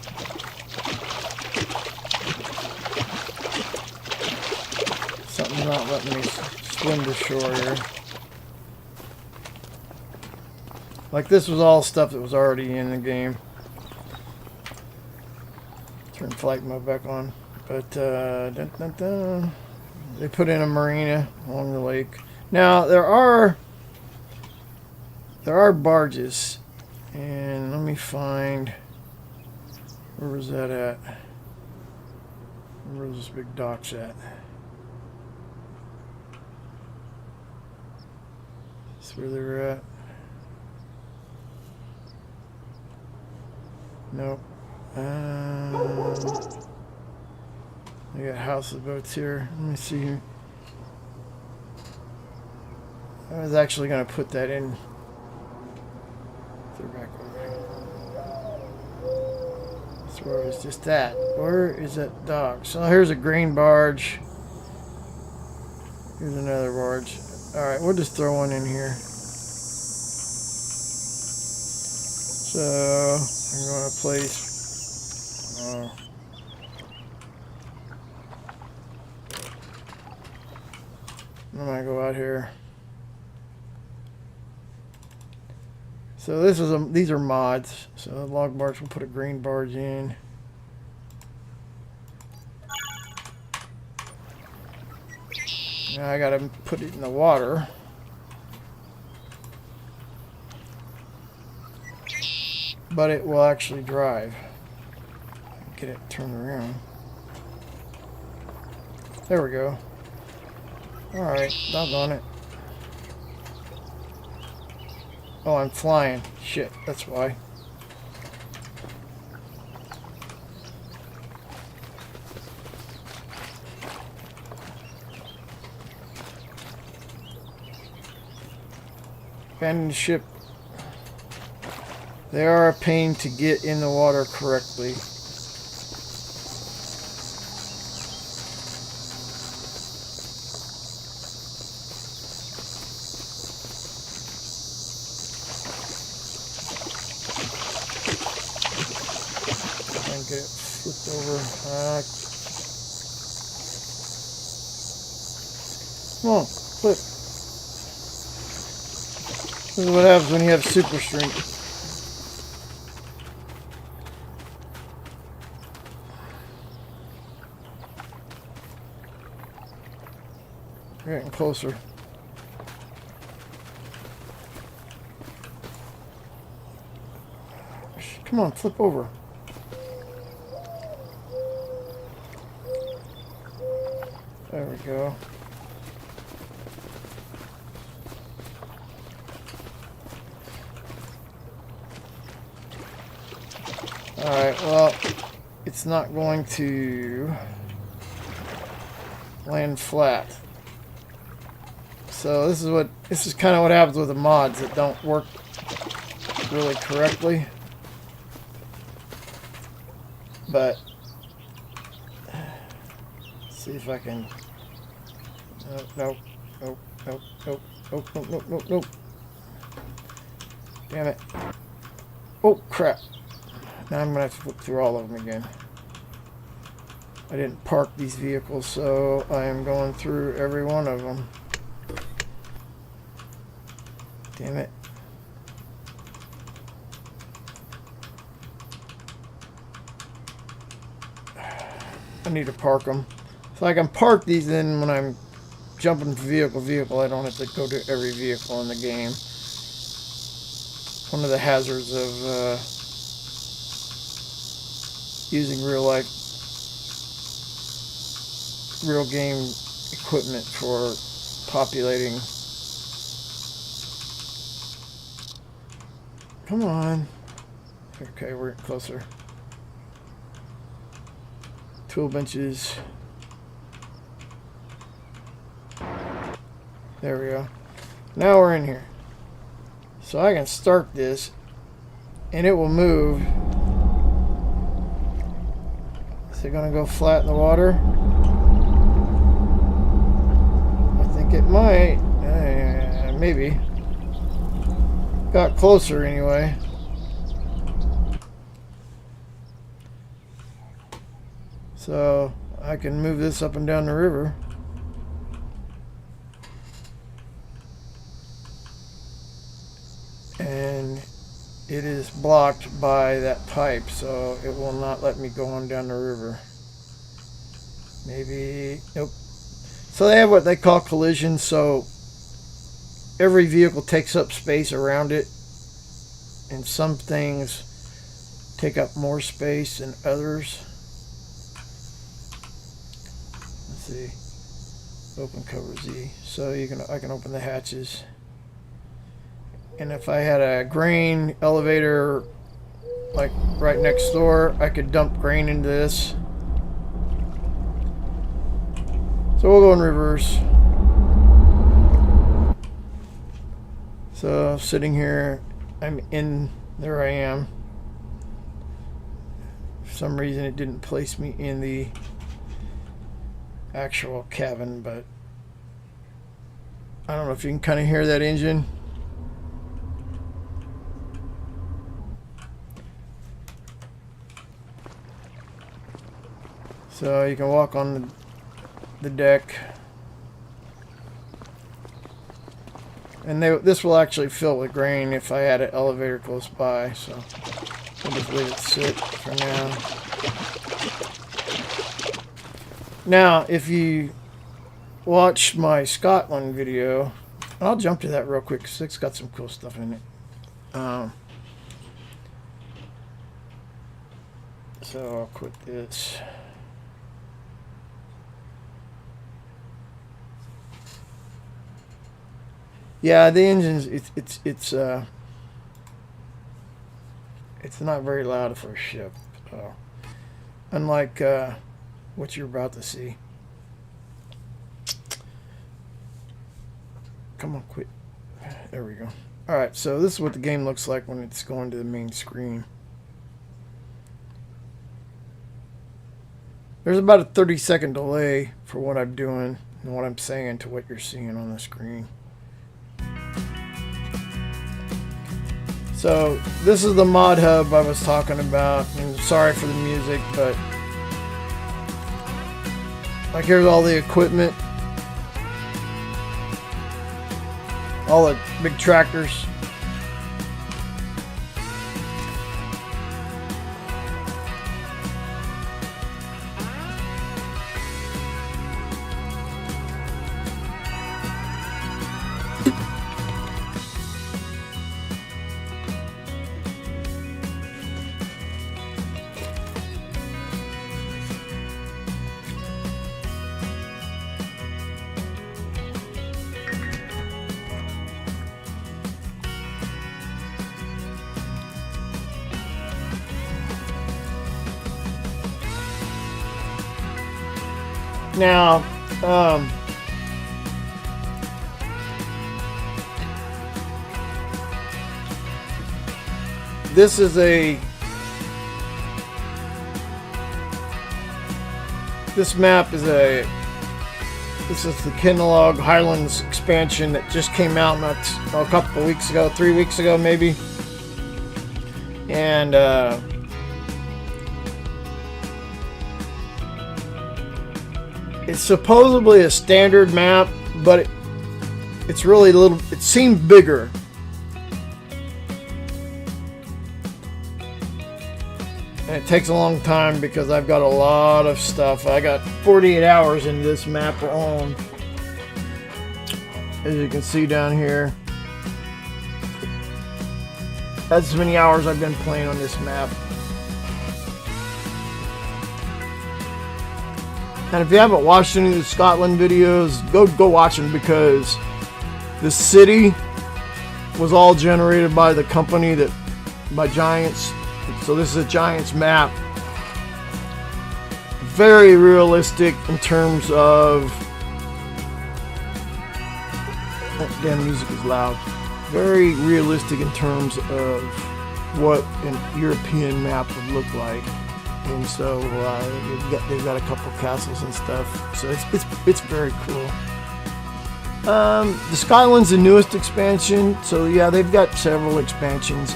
Something's not letting me swim to shore here. Like this was all stuff that was already in the game. Turn flight mode back on. But they put in a marina along the lake. Now there are barges, and let me find, where was that at? Where was this big docks at? That's where they were at. Nope. I got house of boats here. Let me see here. I was actually going to put that in. They're back over here. That's where it was just at. Where is that dock? So here's a green barge. Here's another barge. Alright, we'll just throw one in here. So I'm going to place Oh. I'm gonna go out here. So this is these are mods. So the log barge will put a green barge in. Now I gotta put it in the water. But it will actually drive. Get it turned around. There we go. Alright, doggone it. Oh, I'm flying. Shit, that's why. Abandoned ship. They are a pain to get in the water correctly. Get it flipped over. Come on, flip. This is what happens when you have super strength. We're getting closer. Come on, flip over. There we go. Alright, well, it's not going to land flat. So this is kind of what happens with the mods that don't work really correctly. But let's see if I can. Nope. Damn it. Oh crap. Now I'm gonna have to flip through all of them again. I didn't park these vehicles, so I am going through every one of them. Damn it. I need to park them. So I can park these in when I'm jumping from vehicle to vehicle. I don't have to go to every vehicle in the game. One of the hazards of using real game equipment for populating. Come on. Okay, we're getting closer. Tool benches. There we go. Now we're in here. So I can start this and it will move. Is it going to go flat in the water? I think it might. Maybe. Got closer anyway. So I can move this up and down the river. And it is blocked by that pipe, so it will not let me go on down the river. Maybe, nope. So they have what they call collision, so every vehicle takes up space around it, and some things take up more space than others. Let's see. Open cover Z. So I can open the hatches. And if I had a grain elevator like right next door, I could dump grain into this. So we'll go in reverse. So sitting here, there I am. For some reason it didn't place me in the actual cabin, but I don't know if you can kind of hear that engine. So you can walk on the deck. And this will actually fill with grain if I had an elevator close by, so I'll just leave it sit for now. Now, if you watch my Scotland video, I'll jump to that real quick because it's got some cool stuff in it. So I'll quit this. Yeah, the engine's it's not very loud for a ship, unlike what you're about to see. Come on, quit. There we go. All right, so this is what the game looks like when it's going to the main screen. There's about a 30-second delay for what I'm doing and what I'm saying to what you're seeing on the screen. So this is the mod hub I was talking about. And sorry for the music, but like here's all the equipment, all the big tractors. Now, this is this map is this is the Kenilog Highlands expansion that just came out not a couple of weeks ago, 3 weeks ago maybe, and it's supposedly a standard map, but it's really little. It seemed bigger. And it takes a long time because I've got a lot of stuff. I got 48 hours in this map alone. As you can see down here. That's as many hours I've been playing on this map. And if you haven't watched any of the Scotland videos, go watch them, because the city was all generated by the company by Giants. So this is a Giants map. Very realistic in terms of, that damn music is loud. Very realistic in terms of what a European map would look like. And so they've got a couple castles and stuff, so it's very cool. The Scotland's the newest expansion, so yeah, they've got several expansions.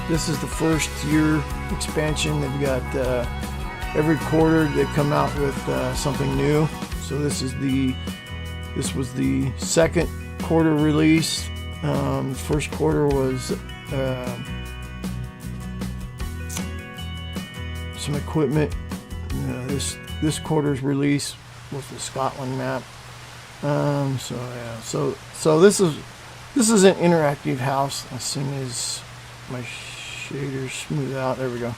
This is the first year expansion. They've got every quarter they come out with something new. So this was the second quarter release. First quarter was some equipment. This quarter's release was the Scotland map. So yeah, so this is an interactive house as soon as my shaders smooth out. There we go.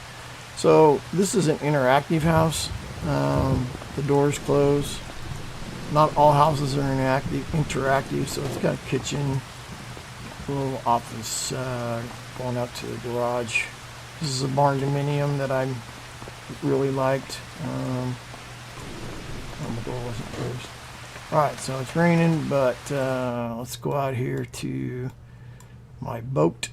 So this is an interactive house. The doors close. Not all houses are interactive, so it's got a kitchen, a little office going out to the garage. This is a barn dominium that I really liked. The door wasn't closed. Alright, so it's raining, but let's go out here to my boat.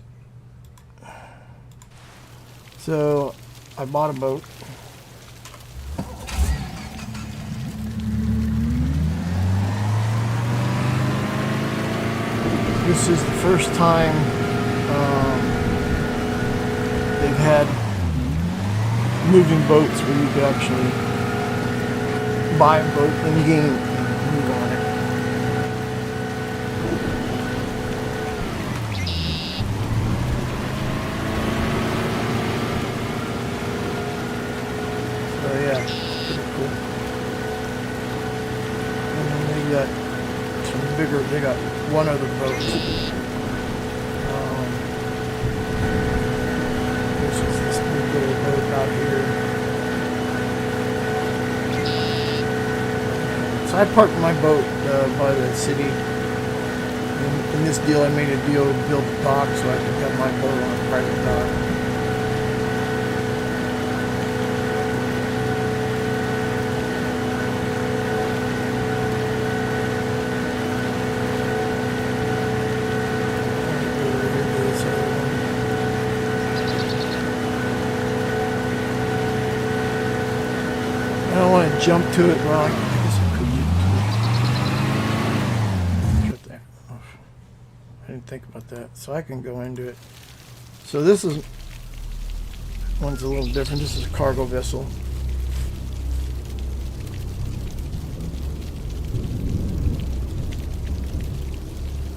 So I bought a boat. This is the first time they've had moving boats where you could actually buy a boat in game and move on it. So yeah, pretty cool. And then they got some bigger, they got one other boat. This is this big little boat out here. So I parked my boat by the city. In this deal, I made a deal to build a dock so I could have my boat on a private dock. I don't want to jump to it. Well, I guess I could jump to it. Shut that off. I didn't think about that. So I can go into it. So this is one's a little different. This is a cargo vessel.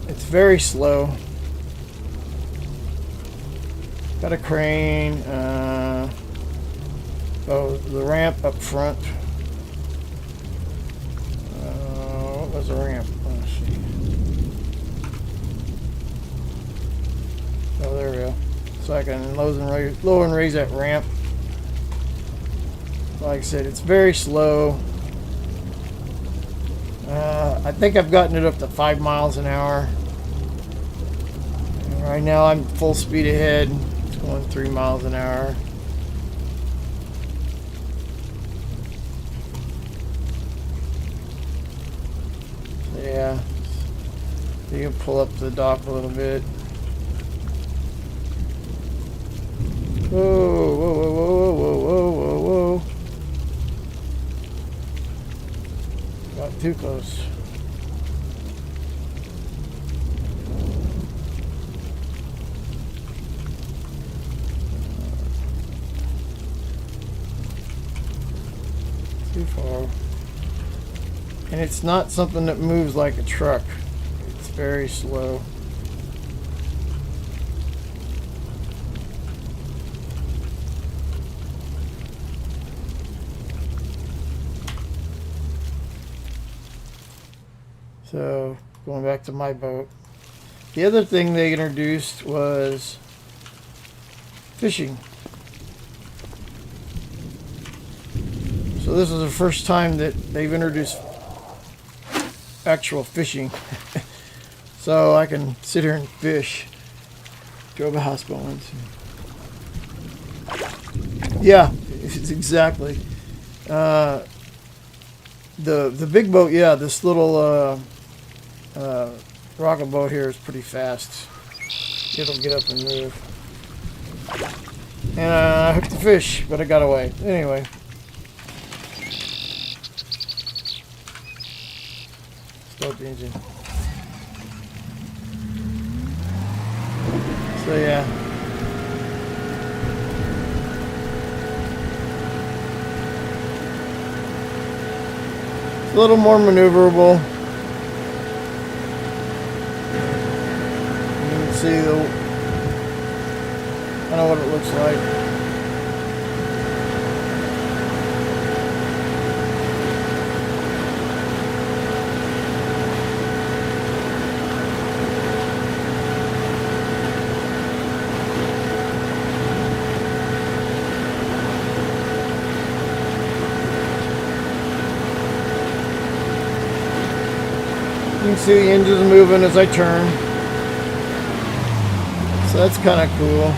It's very slow. Got a crane. Oh, the ramp up front. What was the ramp? Let's see. Oh, there we go. So I can lower and raise that ramp. Like I said, it's very slow. I think I've gotten it up to 5 miles an hour. And right now I'm full speed ahead. It's going 3 miles an hour. Yeah, you can pull up the dock a little bit. Whoa, whoa, whoa, whoa, whoa, whoa, whoa, whoa. Got too close. Too far. And it's not something that moves like a truck. It's very slow. So, going back to my boat. The other thing they introduced was fishing. So this is the first time that they've introduced actual fishing. So I can sit here and fish. Drove a houseboat once. Yeah, it's exactly. The big boat, yeah, this little rocket boat here is pretty fast. It'll get up and move. And I hooked the fish, but I got away. Anyway. Start the engine. So yeah. It's a little more maneuverable. You can see kind of what it looks like. You can see the engines moving as I turn. So that's kind of cool.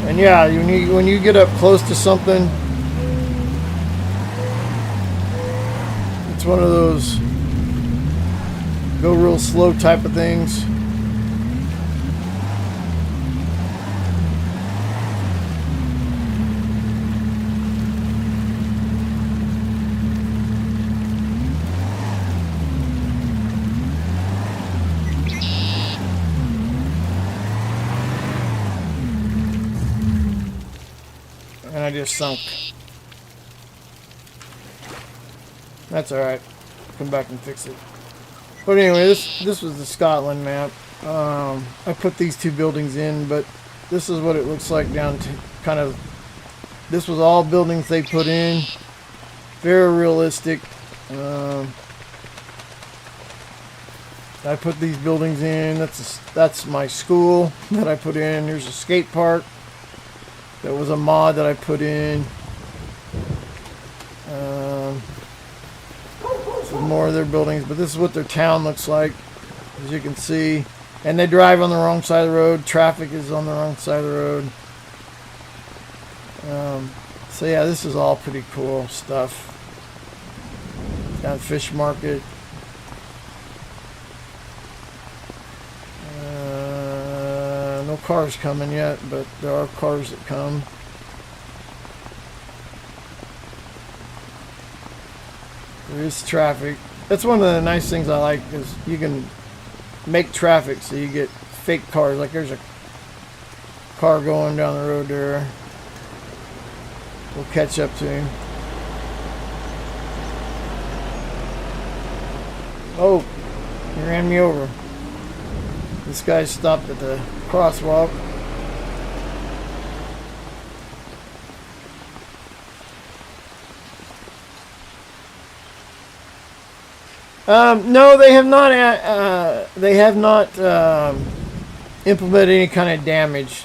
And yeah, when you get up close to something, it's one of those go real slow type of things. I just sunk. That's alright. Come back and fix it. But anyway, this was the Scotland map. I put these two buildings in, but this is what it looks like down to kind of... This was all buildings they put in. Very realistic. I put these buildings in. That's my school that I put in. Here's a skate park. That was a mod that I put in. Some more of their buildings, but this is what their town looks like, as you can see. And they drive on the wrong side of the road. Traffic is on the wrong side of the road. So yeah, this is all pretty cool stuff. Got fish market. No cars coming yet, but there are cars that come. There is traffic. That's one of the nice things I like, is you can make traffic so you get fake cars. Like there's a car going down the road there. We'll catch up to him. Oh, he ran me over. This guy stopped at the crosswalk. No, they have not. They have not implemented any kind of damage.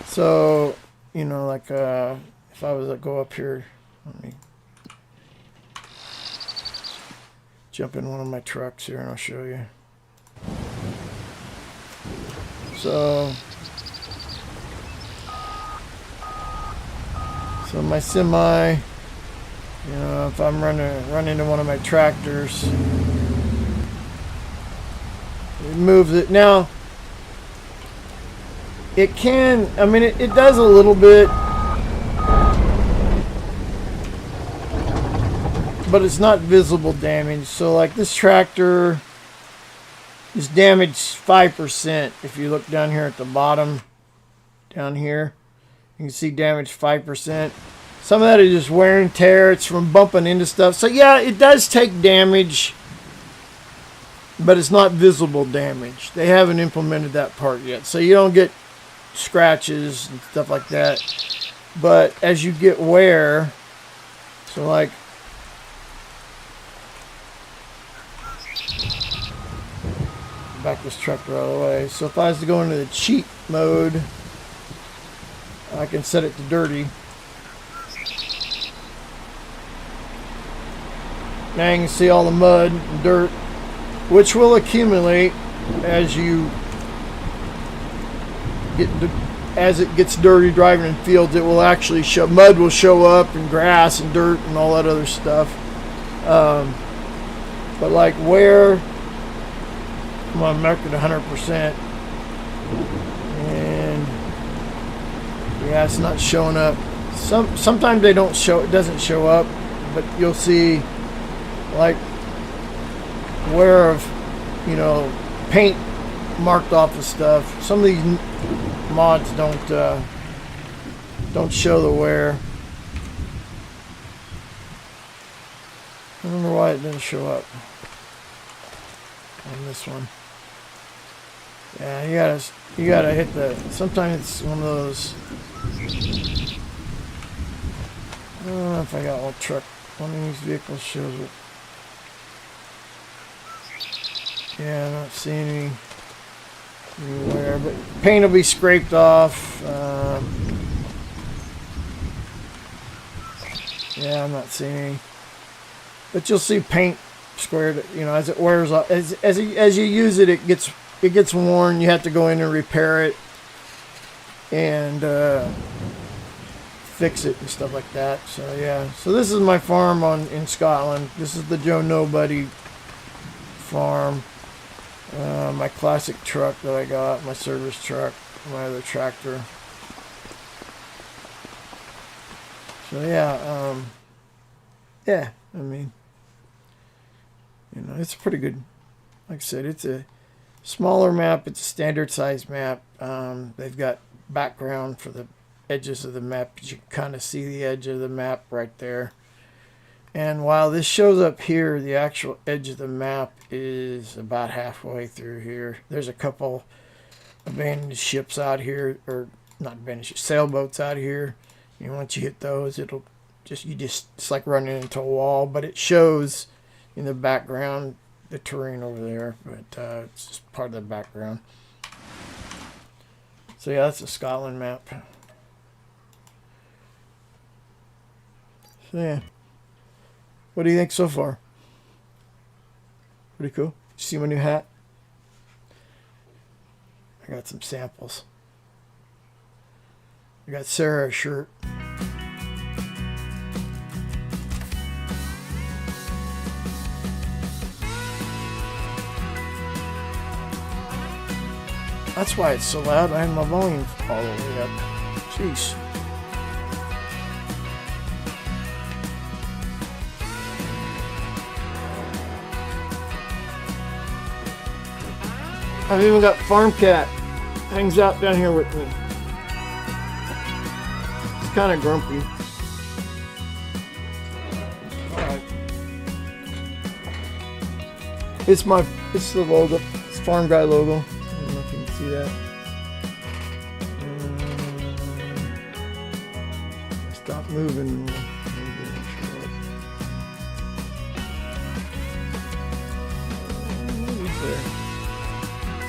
So, you know, like if I was to go up here, let me jump in one of my trucks here, and I'll show you. So my semi, you know, if I'm run into one of my tractors, it moves it. Now, it can, I mean, it does a little bit, but it's not visible damage. So like this tractor is damaged 5%. If you look down here at the bottom, down here, you can see damage 5%. Some of that is just wear and tear. It's from bumping into stuff. So yeah, it does take damage, but it's not visible damage. They haven't implemented that part yet. So you don't get scratches and stuff like that. But as you get wear, so like, back this tractor out of the way. So if I was to go into the cheat mode, I can set it to dirty. Now you can see all the mud and dirt, which will accumulate as you get, as it gets dirty driving in fields. It will actually show, mud will show up, and grass and dirt and all that other stuff. But like where, I'm gonna mark it 100%, and yeah, it's not showing up. Sometimes they don't show, it doesn't show up, but you'll see like wear of, you know, paint marked off of stuff. Some of these mods don't show the wear. I don't know why it didn't show up on this one. Yeah, you gotta hit the, sometimes it's one of those, I don't know if I got one truck, one of these vehicles shows it. Yeah, I'm not seeing anywhere, but paint will be scraped off. Yeah, I'm not seeing any, but you'll see paint squared, you know, as it wears off, as you use it, it gets worn. You have to go in and repair it and fix it and stuff like that. So yeah, so this is my farm in Scotland. This is the Joe Nobody farm. My classic truck that I got, my service truck, my other tractor. So yeah, yeah, I mean, you know, it's pretty good. Like I said, it's a smaller map. It's a standard size map. They've got background for the edges of the map. You can kind of see the edge of the map right there. And while this shows up here, the actual edge of the map is about halfway through here. There's a couple abandoned ships out here, or not abandoned ships, sailboats out here. And once you hit those, it'll just, it's like running into a wall, but it shows in the background the terrain over there, but it's just part of the background. So yeah, that's a Scotland map. So yeah. What do you think so far? Pretty cool. See my new hat? I got some samples. I got Sarah a shirt. That's why it's so loud. I have my volume all the way up. Jeez. I've even got Farm Cat. Hangs out down here with me. He's kind of grumpy. Alright. It's the logo. It's Farm Guy logo. I don't know if you can see that. Stop moving.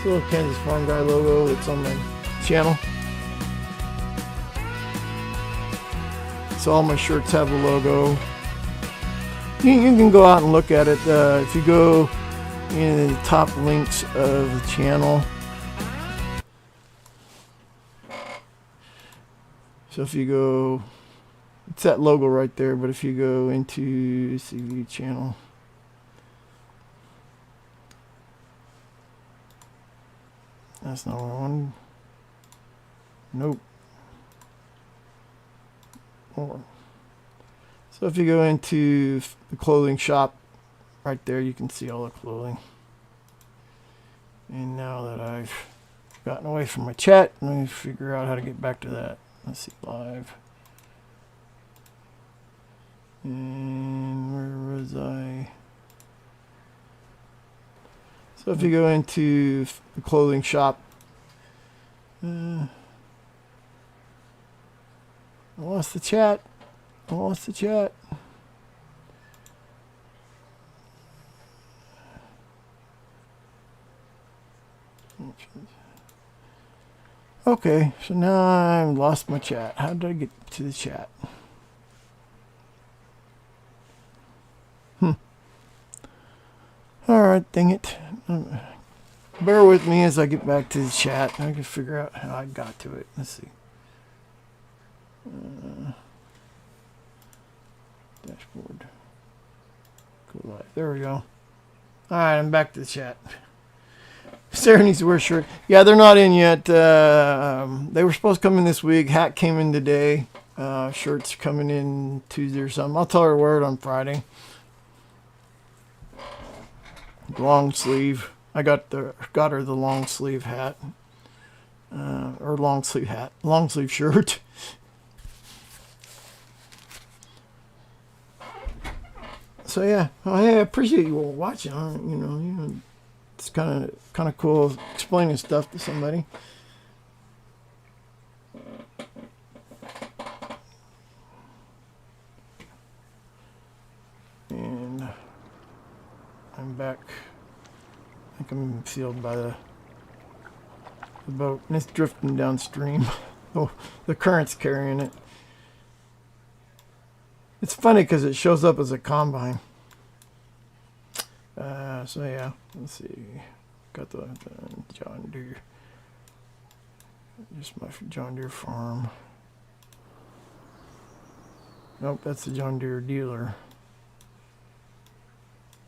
Little KansasFarmGuy logo that's on my channel. So all my shirts have a logo. You can go out and look at it. If you go in the top links of the channel. So if you go, it's that logo right there, but if you go into CV channel. That's not what I wanted. Nope. More. So if you go into the clothing shop, right there you can see all the clothing. And now that I've gotten away from my chat, let me figure out how to get back to that. Let's see, live. And where was I? So if you go into the clothing shop, I lost the chat. Okay, so now I've lost my chat. How did I get to the chat? Alright, dang it. Bear with me as I get back to the chat. I can figure out how I got to it. Let's see. Dashboard. Go live. There we go. Alright, I'm back to the chat. Sarah needs to wear a shirt. Yeah, they're not in yet. They were supposed to come in this week. Hat came in today. Shirts coming in Tuesday or something. I'll tell her to wear it on Friday. Long sleeve. I got her the long sleeve hat, or long sleeve shirt. So yeah, well, hey, I appreciate you all watching. You know, it's kind of cool explaining stuff to somebody. And I'm back. I think I'm sealed by the boat, and it's drifting downstream. Oh, the current's carrying it. It's funny because it shows up as a combine. So yeah, let's see. Got the John Deere. Just my John Deere farm. Nope, that's the John Deere dealer.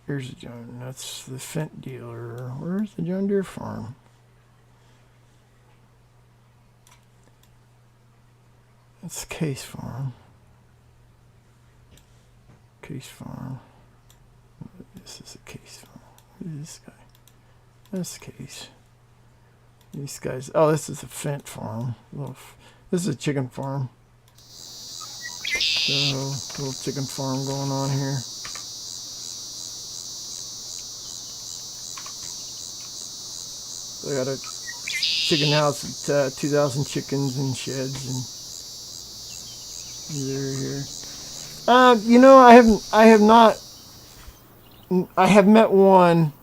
Here's the John. That's the Fent dealer. Where's the John Deere farm? That's Case Farm. Case Farm. This is a Case Farm. Who's this guy? That's Case. These guys. Oh, this is a Fent farm. This is a chicken farm. So, little chicken farm going on here. I got a chicken house with 2,000 chickens and sheds, and they're here. You know, I have met one.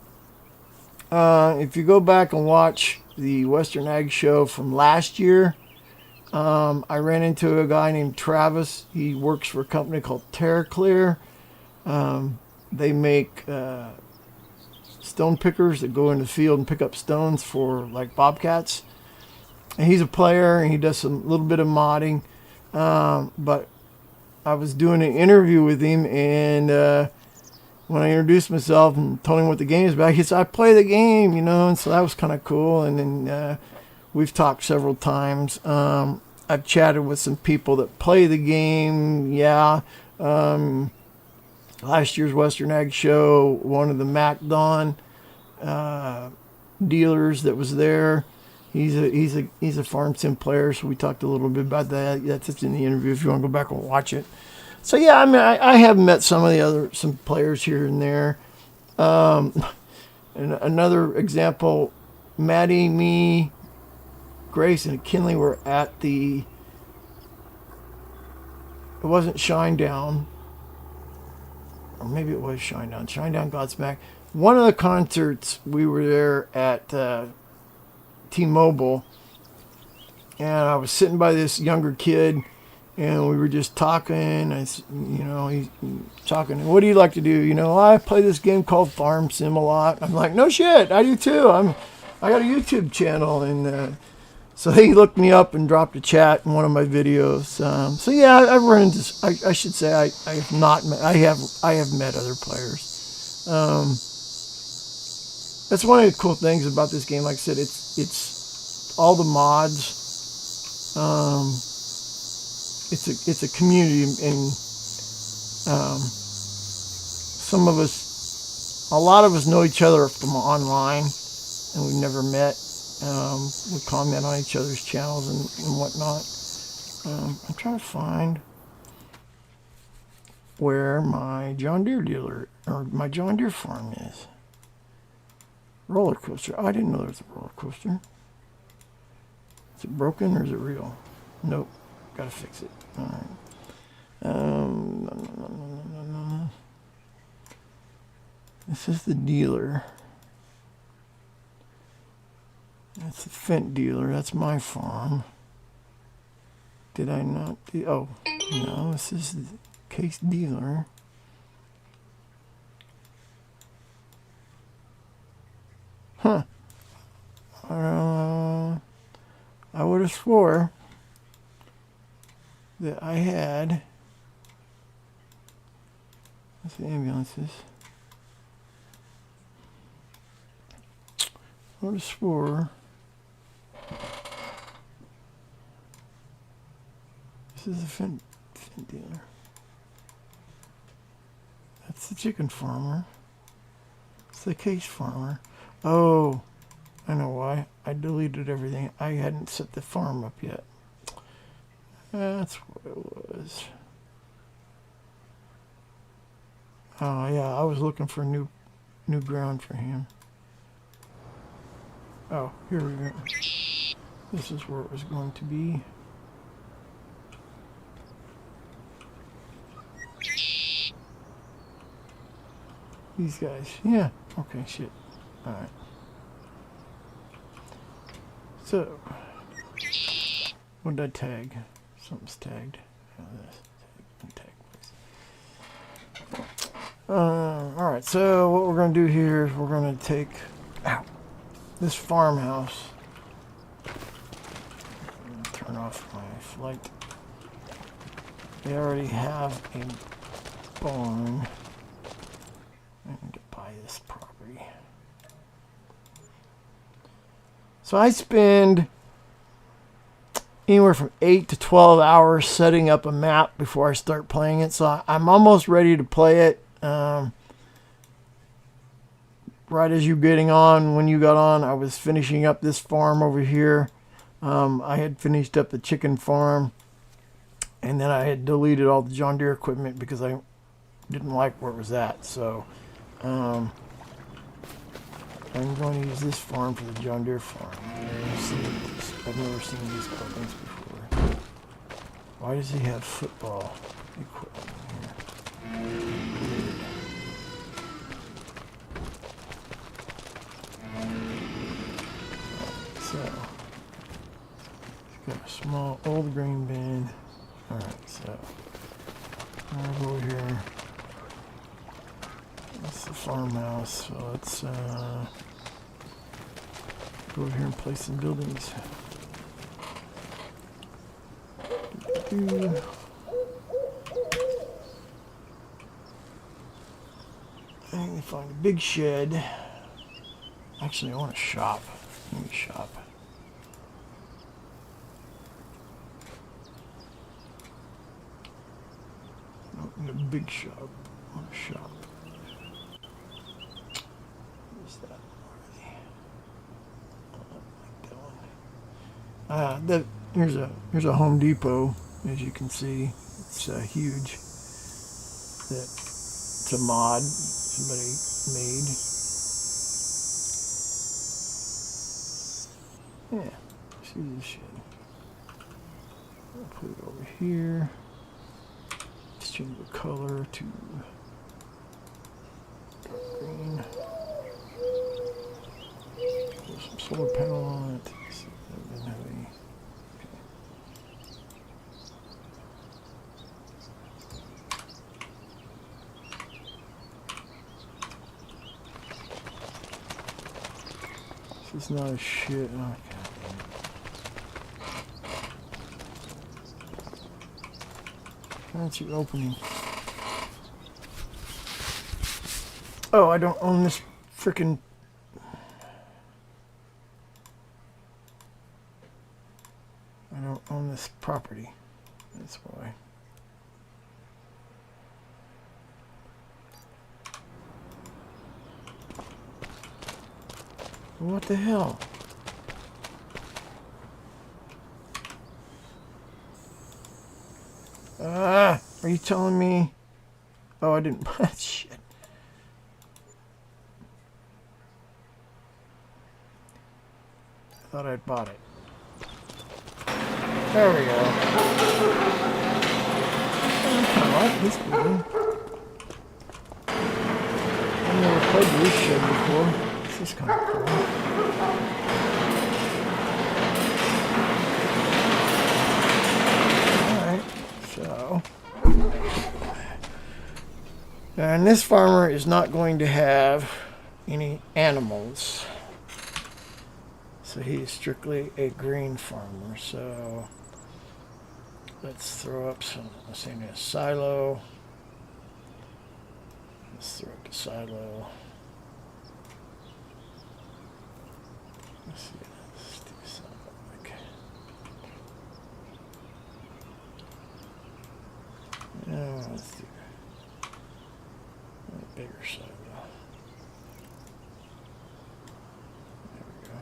If you go back and watch the Western Ag Show from last year, I ran into a guy named Travis. He works for a company called TerraClear. They make stone pickers that go in the field and pick up stones for like bobcats. And he's a player, and he does some little bit of modding. But I was doing an interview with him, and when I introduced myself and told him what the game is about, he said, I play the game, you know, and so that was kind of cool. And then we've talked several times. I've chatted with some people that play the game, yeah. Last year's Western Ag Show, one of the MacDon dealers that was there, he's a farm sim player, so we talked a little bit about that. That's just in the interview if you want to go back and watch it. So yeah, I mean, I have met some players here and there. And another example, Maddie, me, Grace, and Kinley were at it wasn't Shinedown, or maybe it was Shinedown Godsmack. One of the concerts, we were there at T-Mobile, and I was sitting by this younger kid, and we were just talking. He's talking. What do you like to do? You know, I play this game called Farm Sim a lot. I'm like, no shit, I do too. I got a YouTube channel, and so he looked me up and dropped a chat in one of my videos. So yeah, I've run into. I should say I have not met. I have met other players. That's one of the cool things about this game. Like I said, it's all the mods. It's a community, and a lot of us know each other from online, and we've never met. We comment on each other's channels and whatnot. I'm trying to find where my John Deere dealer, or my John Deere farm is. Roller coaster. Oh, I didn't know there was a roller coaster. Is it broken or is it real? Nope. Gotta fix it. All right. No. This is the dealer. That's the Fent dealer. That's my farm. Did I not do? Oh, no. This is the case dealer. Huh. I would have swore that I had. That's the ambulances. I would have swore. This is the Fent dealer. That's the chicken farmer. It's the case farmer. Oh, I know why. I deleted everything. I hadn't set the farm up yet. That's what it was. Oh yeah, I was looking for new ground for him. Oh, here we go. This is where it was going to be. These guys. Yeah. Okay, shit. Alright. So, what did I tag? Something's tagged. Alright, so what we're going to do here is we're going to take this farmhouse. Turn off my flight. They already have a barn. I need to buy this property. So I spend anywhere from 8 to 12 hours setting up a map before I start playing it. So I'm almost ready to play it. Right right as you getting on, when you got on, I was finishing up this farm over here. I had finished up the chicken farm, and then I had deleted all the John Deere equipment because I didn't like where it was at. So I'm going to use this farm for the John Deere farm. I've never seen these buildings before. Why does he have football equipment here? So, he's got a small old grain bin. Alright, so I'll go over here. That's the farmhouse. So let's go over here and place some buildings. I need to find a big shed. Actually, I want a shop. Give me a shop. Not in a big shop. I want a shop. Where's that already? I don't like that one. Here's a Home Depot. As you can see, it's huge. It's a mod somebody made. Yeah, see this shit. I'll put it over here. Let's change the color to dark green. Put some solar panel on it. See, that doesn't have any. This is not a shit. Oh, fancy opening. Oh, I don't own this frickin'. I don't own this property. That's why. What the hell? Are you telling me? Oh, I didn't buy that shit. I thought I'd bought it. There we go. I like this building. I've never played this shed before. This is kind of cool. Alright, so. And this farmer is not going to have any animals. So he is strictly a grain farmer. So let's throw up some, let's say a silo. Let's throw up the silo. Let's see, let's do something like. No, let's do a bigger silo. There we go.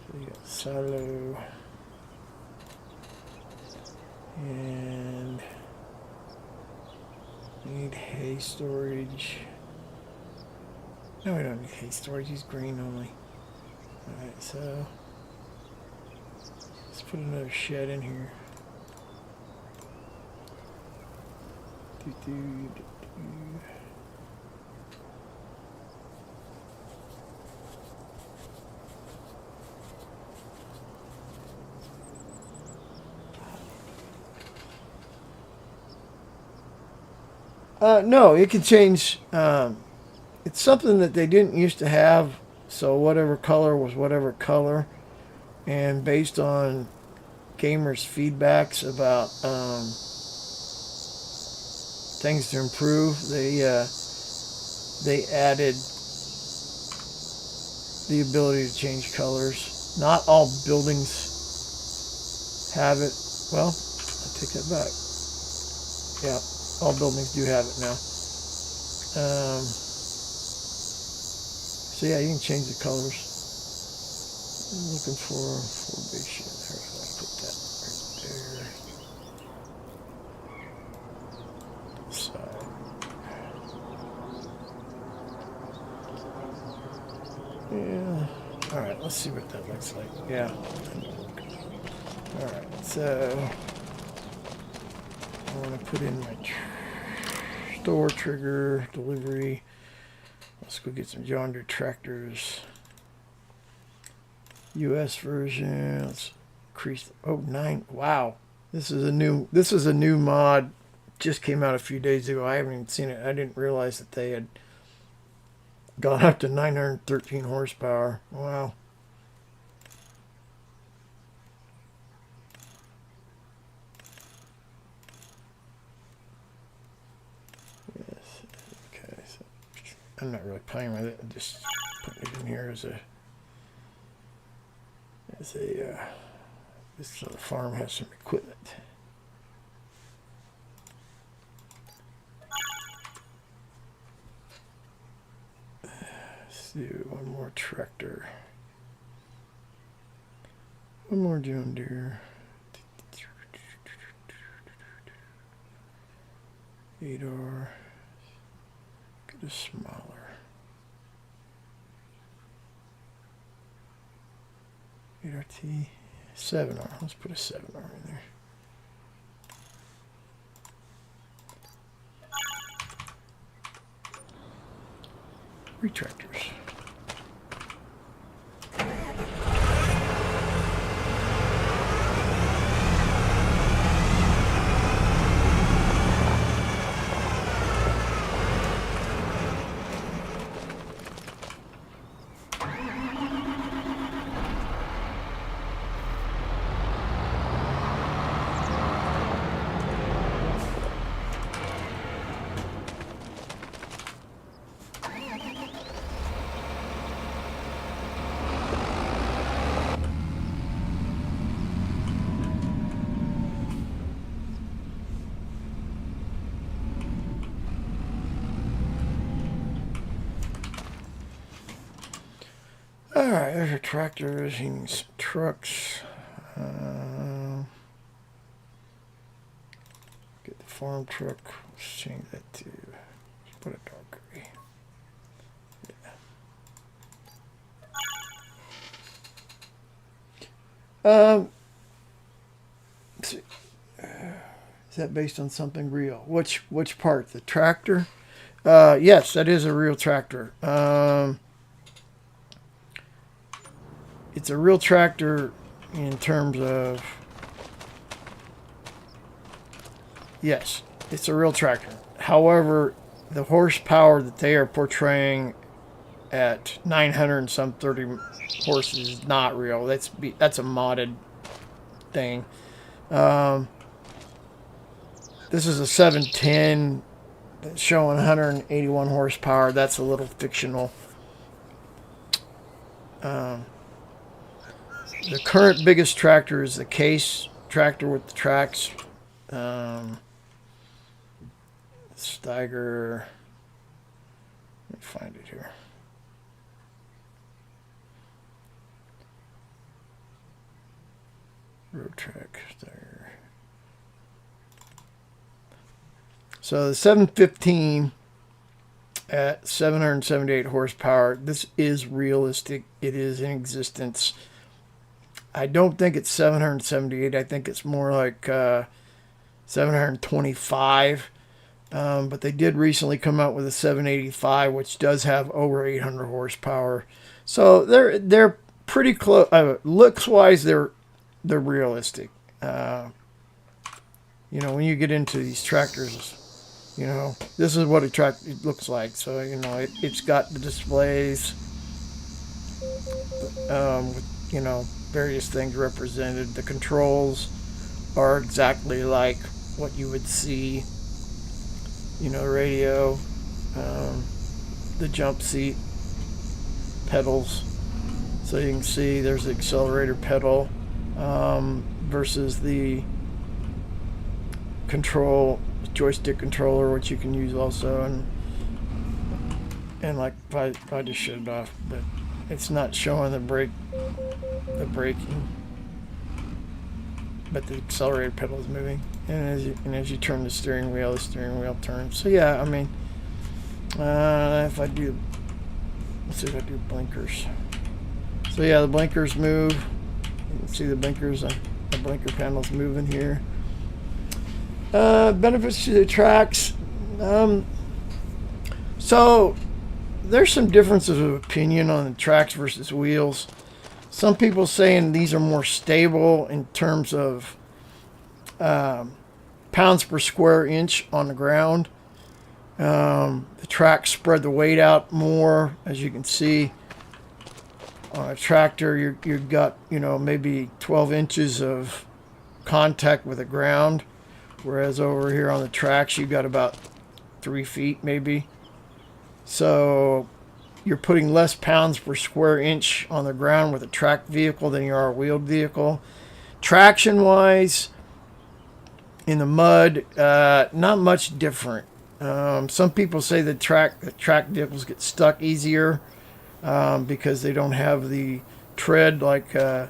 So you got silo and need hay storage. No, we don't need hay storage. Use green only. Alright, so let's put another shed in here. No, it can change. It's something that they didn't used to have. So whatever color was whatever color, and based on gamers' feedbacks about things to improve, they added the ability to change colors. Not all buildings have it. Well, I take that back. Yeah, all buildings do have it now. So yeah, you can change the colors. I'm looking for formation. There's where I put that right there. Side. Yeah. All right. Let's see what that looks like. Yeah. All right. So I want to put in my store trigger delivery. Let's go get some John Deere tractors. US version. Let's increase. Oh, 9. Wow. This is a new mod. Just came out a few days ago. I haven't even seen it. I didn't realize that they had gone up to 913 horsepower. Wow. Yes. Okay. So I'm not really playing with it. I'm just putting it in here as a so the farm has some equipment. Let's do one more tractor. One more John Deere. 8R. Get a smaller. 8RT. 7R. Let's put a 7R in there. Retractors. Alright, there's your tractors, trucks. Get the farm truck. Let's change that to, let's put a dark gray. Yeah. Let's see. Is that based on something real? Which part? The tractor? Yes, that is a real tractor. It's a real tractor in terms of, yes, it's a real tractor. However, the horsepower that they are portraying at 900 and some 30 horses is not real. That's a modded thing. This is a 710 that's showing 181 horsepower. That's a little fictional. The current biggest tractor is the Case tractor with the tracks. Steiger. Let me find it here. Road track Steiger. So the 715 at 778 horsepower. This is realistic. It is in existence. I don't think it's 778. I think it's more like 725. But they did recently come out with a 785, which does have over 800 horsepower. So they're pretty close. Looks wise, they're realistic. You know, when you get into these tractors, you know, this is what a tractor looks like. So you know, it's got the displays, with, you know, various things represented. The controls are exactly like what you would see, you know, radio, the jump seat, pedals. So you can see there's the accelerator pedal versus the control joystick controller, which you can use also. And And like, if I just shut it off, but it's not showing the braking, but the accelerator pedal is moving. And as you turn the steering wheel turns. So yeah, I mean, if I do, let's see if I do blinkers. So yeah, the blinkers move. You can see the blinkers. The blinker panel's moving here. Benefits to the tracks. So there's some differences of opinion on the tracks versus wheels. Some people saying these are more stable in terms of pounds per square inch on the ground. The tracks spread the weight out more, as you can see. On a tractor, you've got, maybe 12 inches of contact with the ground, whereas over here on the tracks, you've got about 3 feet maybe. So you're putting less pounds per square inch on the ground with a tracked vehicle than you are a wheeled vehicle. Traction wise, in the mud, not much different. Some people say the track vehicles get stuck easier because they don't have the tread like the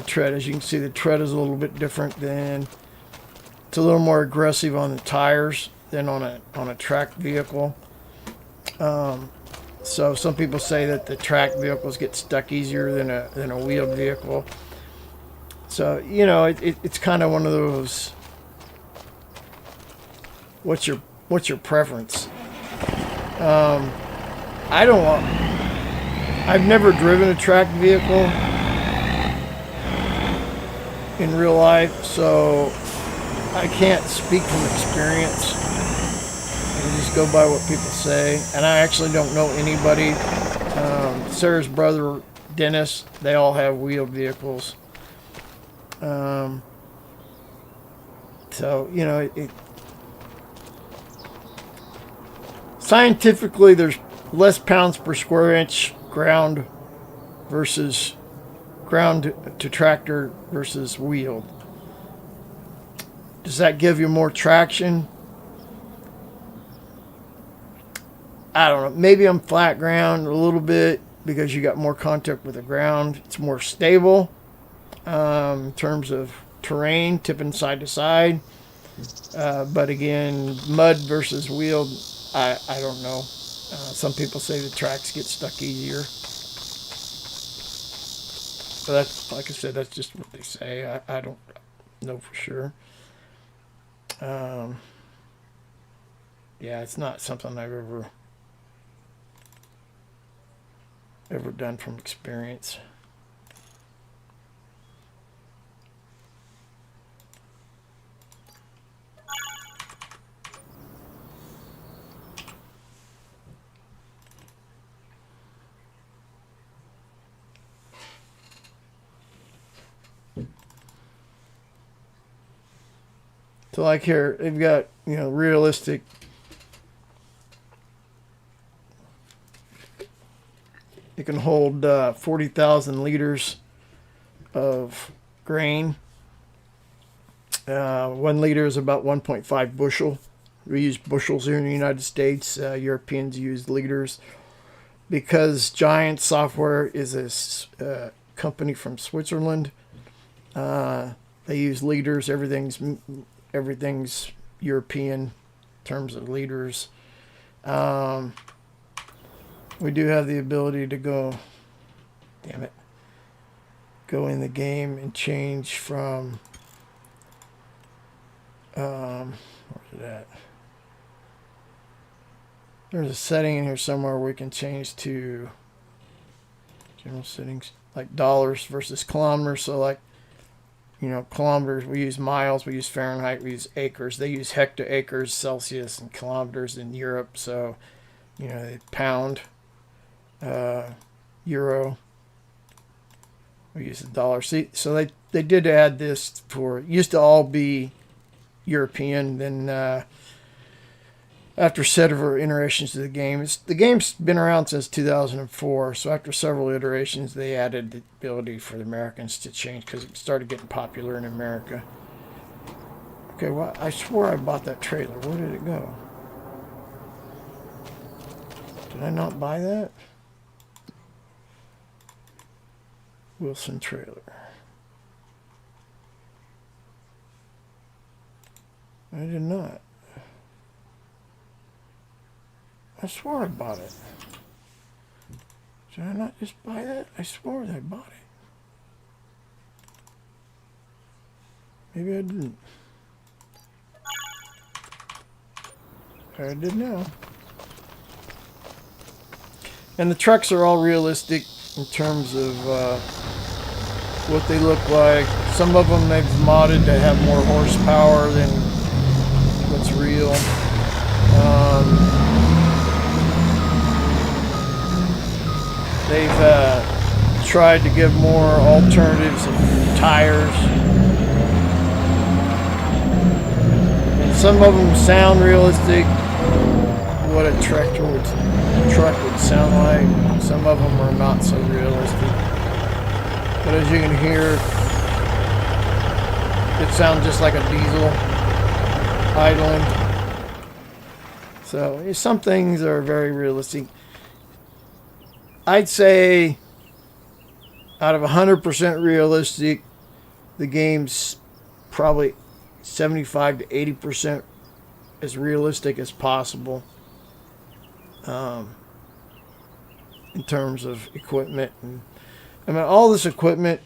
tread. As you can see, the tread is a little bit different. It's a little more aggressive on the tires than on a track vehicle. So some people say that the track vehicles get stuck easier than a wheeled vehicle. So it's kind of one of those. What's your preference? I've never driven a track vehicle in real life, so I can't speak from experience. I just go by what people say, and I actually don't know anybody. Sarah's brother, Dennis, they all have wheeled vehicles. Scientifically, there's less pounds per square inch ground to tractor versus wheeled. Does that give you more traction? I don't know. Maybe on flat ground a little bit because you got more contact with the ground. It's more stable in terms of terrain, tipping side to side. But again, mud versus wheeled, I don't know. Some people say the tracks get stuck easier. But that's, like I said, that's just what they say. I don't know for sure. Yeah, it's not something I've ever done from experience. So like here, they've got, realistic. It can hold 40,000 liters of grain. 1 liter is about 1.5 bushel. We use bushels here in the United States. Europeans use liters. Because Giant Software is a company from Switzerland, they use liters. Everything's European in terms of liters. We do have the ability to go in the game and change from, where's it at? There's a setting in here somewhere where we can change to general settings, like dollars versus kilometers. So like, kilometers, we use miles, we use Fahrenheit, we use acres. They use hectoacres, Celsius, and kilometers in Europe. So, pound, euro, we use the dollar. See, so they did add this for, used to all be European. Then after several iterations of the game's been around since 2004. So after several iterations, they added the ability for the Americans to change because it started getting popular in America. Okay, well, I swore I bought that trailer. Where did it go? Did I not buy that? Wilson trailer. I did not. I swore I bought it. Did I not just buy that? I swore that I bought it. Maybe I didn't. I did now. And the trucks are all realistic in terms of what they look like. Some of them they've modded to have more horsepower than what's real. They've tried to give more alternatives of tires. And some of them sound realistic, what a truck would sound like. Some of them are not so realistic. But as you can hear, it sounds just like a diesel idling. So some things are very realistic. I'd say out of 100% realistic, the game's probably 75 to 80% as realistic as possible in terms of equipment. And I mean, all this equipment,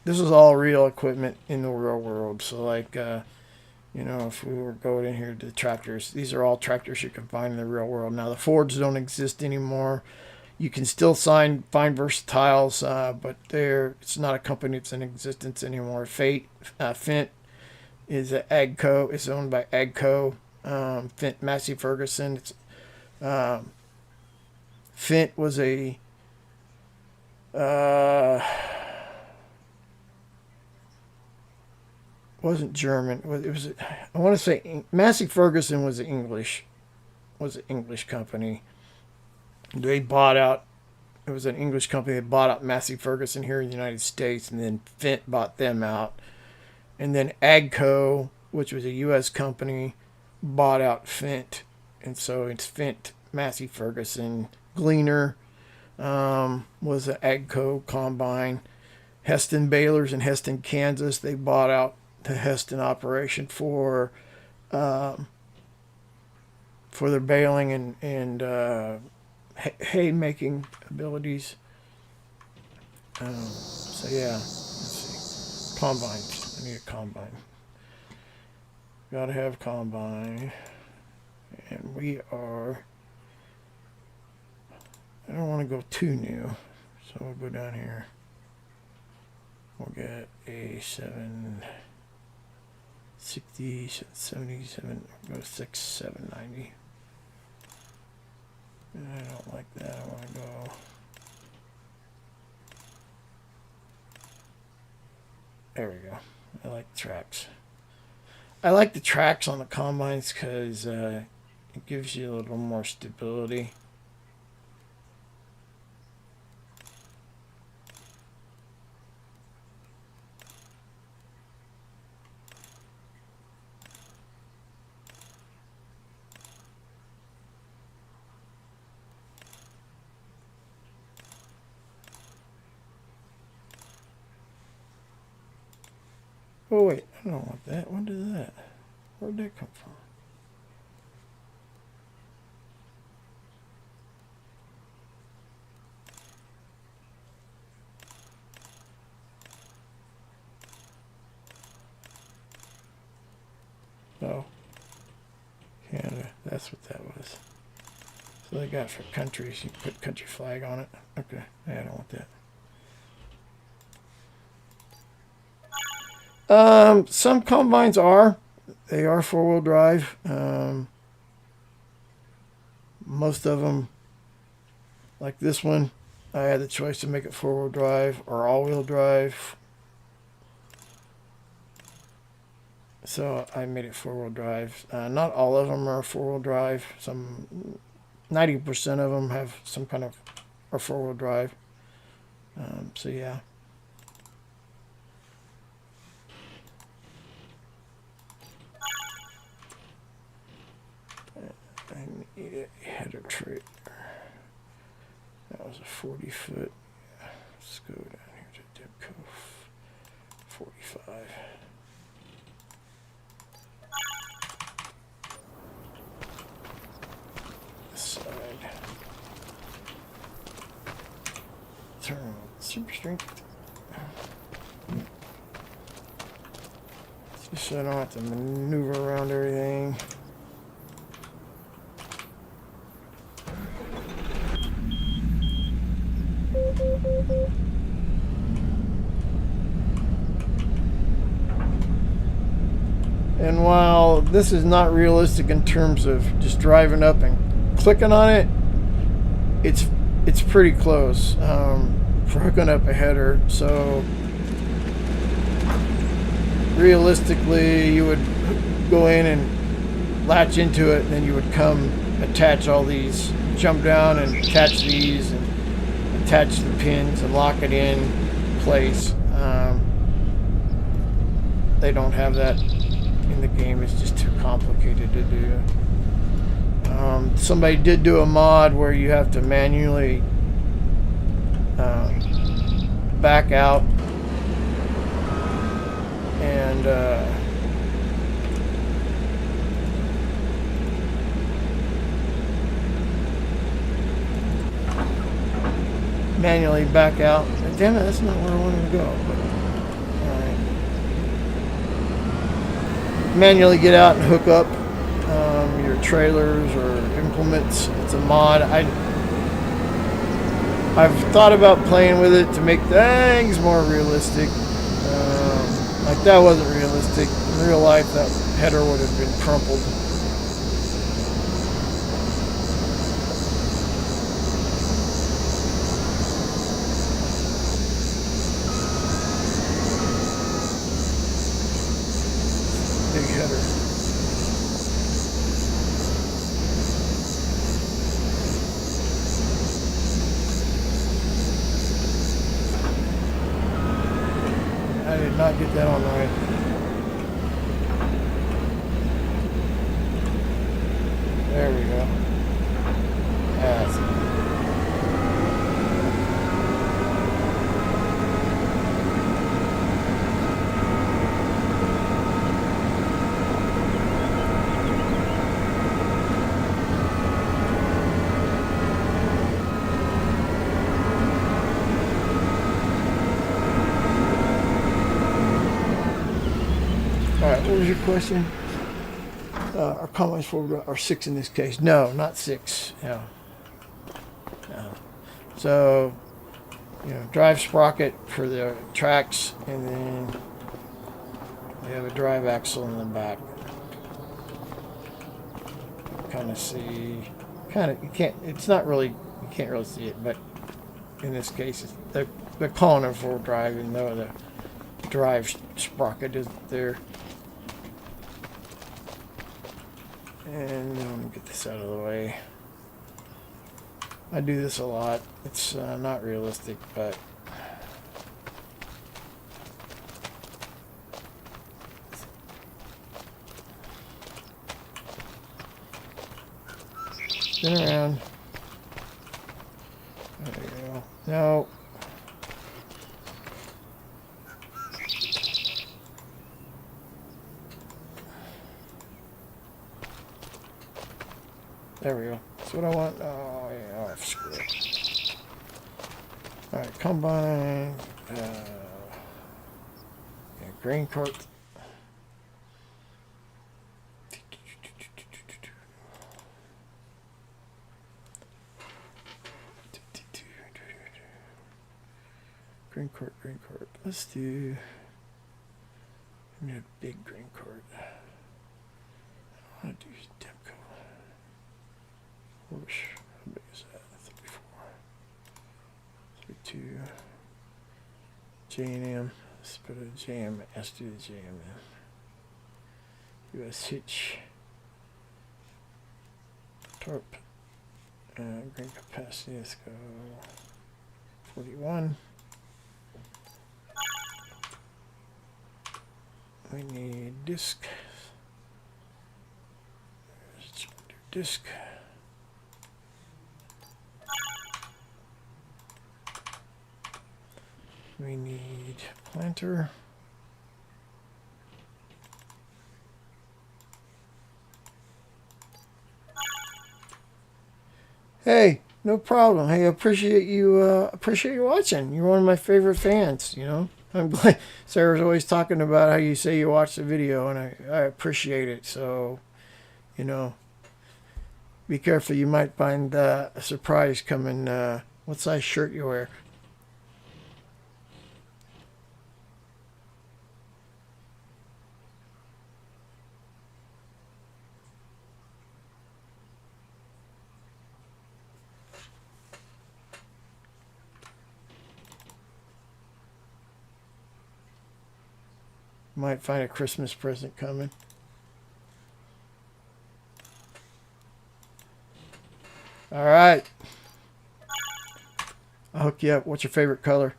this is all real equipment in the real world. So like, you know, if we were going in here to the tractors, these are all tractors you can find in the real world. Now the Fords don't exist anymore. You can still find Versatiles, but it's not a company that's in existence anymore. Fint is an Agco. It's owned by Agco. Fint Massey Ferguson. Fint was a wasn't German. It was. I want to say Massey Ferguson was an English company. They bought out. It was an English company that bought out Massey Ferguson here in the United States, and then Fint bought them out, and then Agco, which was a U.S. company, bought out Fint, and so it's Fint Massey Ferguson. Gleaner was an Agco combine. Heston Balers in Heston, Kansas. They bought out the Heston operation for their baling and hay making abilities. So yeah, let's see. Combines. I need a combine. Gotta have combine. And we are. I don't want to go too new, so we'll go down here. We'll get a 760, 77, go 790. I don't like that. I want to go. There we go. I like the tracks. I like the tracks on the combines because it gives you a little more stability. Oh wait, I don't want that. What is that? Where'd that come from? Oh, Canada. That's what that was. So they got for countries. You put country flag on it. Okay, I don't want that. Some combines they are four-wheel drive. Most of them, like this one, I had the choice to make it four-wheel drive or all-wheel drive. So I made it four-wheel drive. Not all of them are four-wheel drive. 90% of them have some kind of are four-wheel drive. So yeah. I need a header trailer. was a 40 foot. Let's go down here to Depco 45. This side. Turn super strength. Just so I don't have to maneuver around everything. And while this is not realistic in terms of just driving up and clicking on it, it's pretty close for hooking up a header. So realistically, you would go in and latch into it, and then you would come attach all these, jump down and attach these, and attach the pins and lock it in place. They don't have that in the game. It's just too complicated to do. Somebody did do a mod where you have to manually back out and manually back out. Damn it, that's not where I wanted to go. But, manually get out and hook up your trailers or implements. It's a mod. I've thought about playing with it to make things more realistic. Like that wasn't realistic. In real life, that header would have been crumpled. Big header. I did not get that on right. There we go. That's it. Alright, what was your question? Our comments for are 6 in this case. No, not 6. No. So, drive sprocket for the tracks, and then we have a drive axle in the back. Kind of see, you can't. It's not really, you can't really see it, but in this case, they're calling it for drive, even though the drive sprocket isn't there. And let me get this out of the way. I do this a lot. It's not realistic, but spin around. There you go. No. There we go. That's what I want. Oh, yeah. Oh, screw it. Alright, combine. Grain cart. Grain cart. Let's do. We need a big grain cart. I want to do Depco. How big is that? 34. 32. J&M. Let's put a JM. Let's do the JM in. US hitch. Tarp. Grain capacity. Let's go 41. We need disc. Let's do disc. We need planter. Hey, no problem. Hey, I appreciate you watching. You're one of my favorite fans, you know. I'm glad Sarah's always talking about how you say you watch the video, and I appreciate it. So, you know, be careful. You might find a surprise coming. What size shirt you wear? Might find a Christmas present coming. All right. I'll hook you up. What's your favorite color?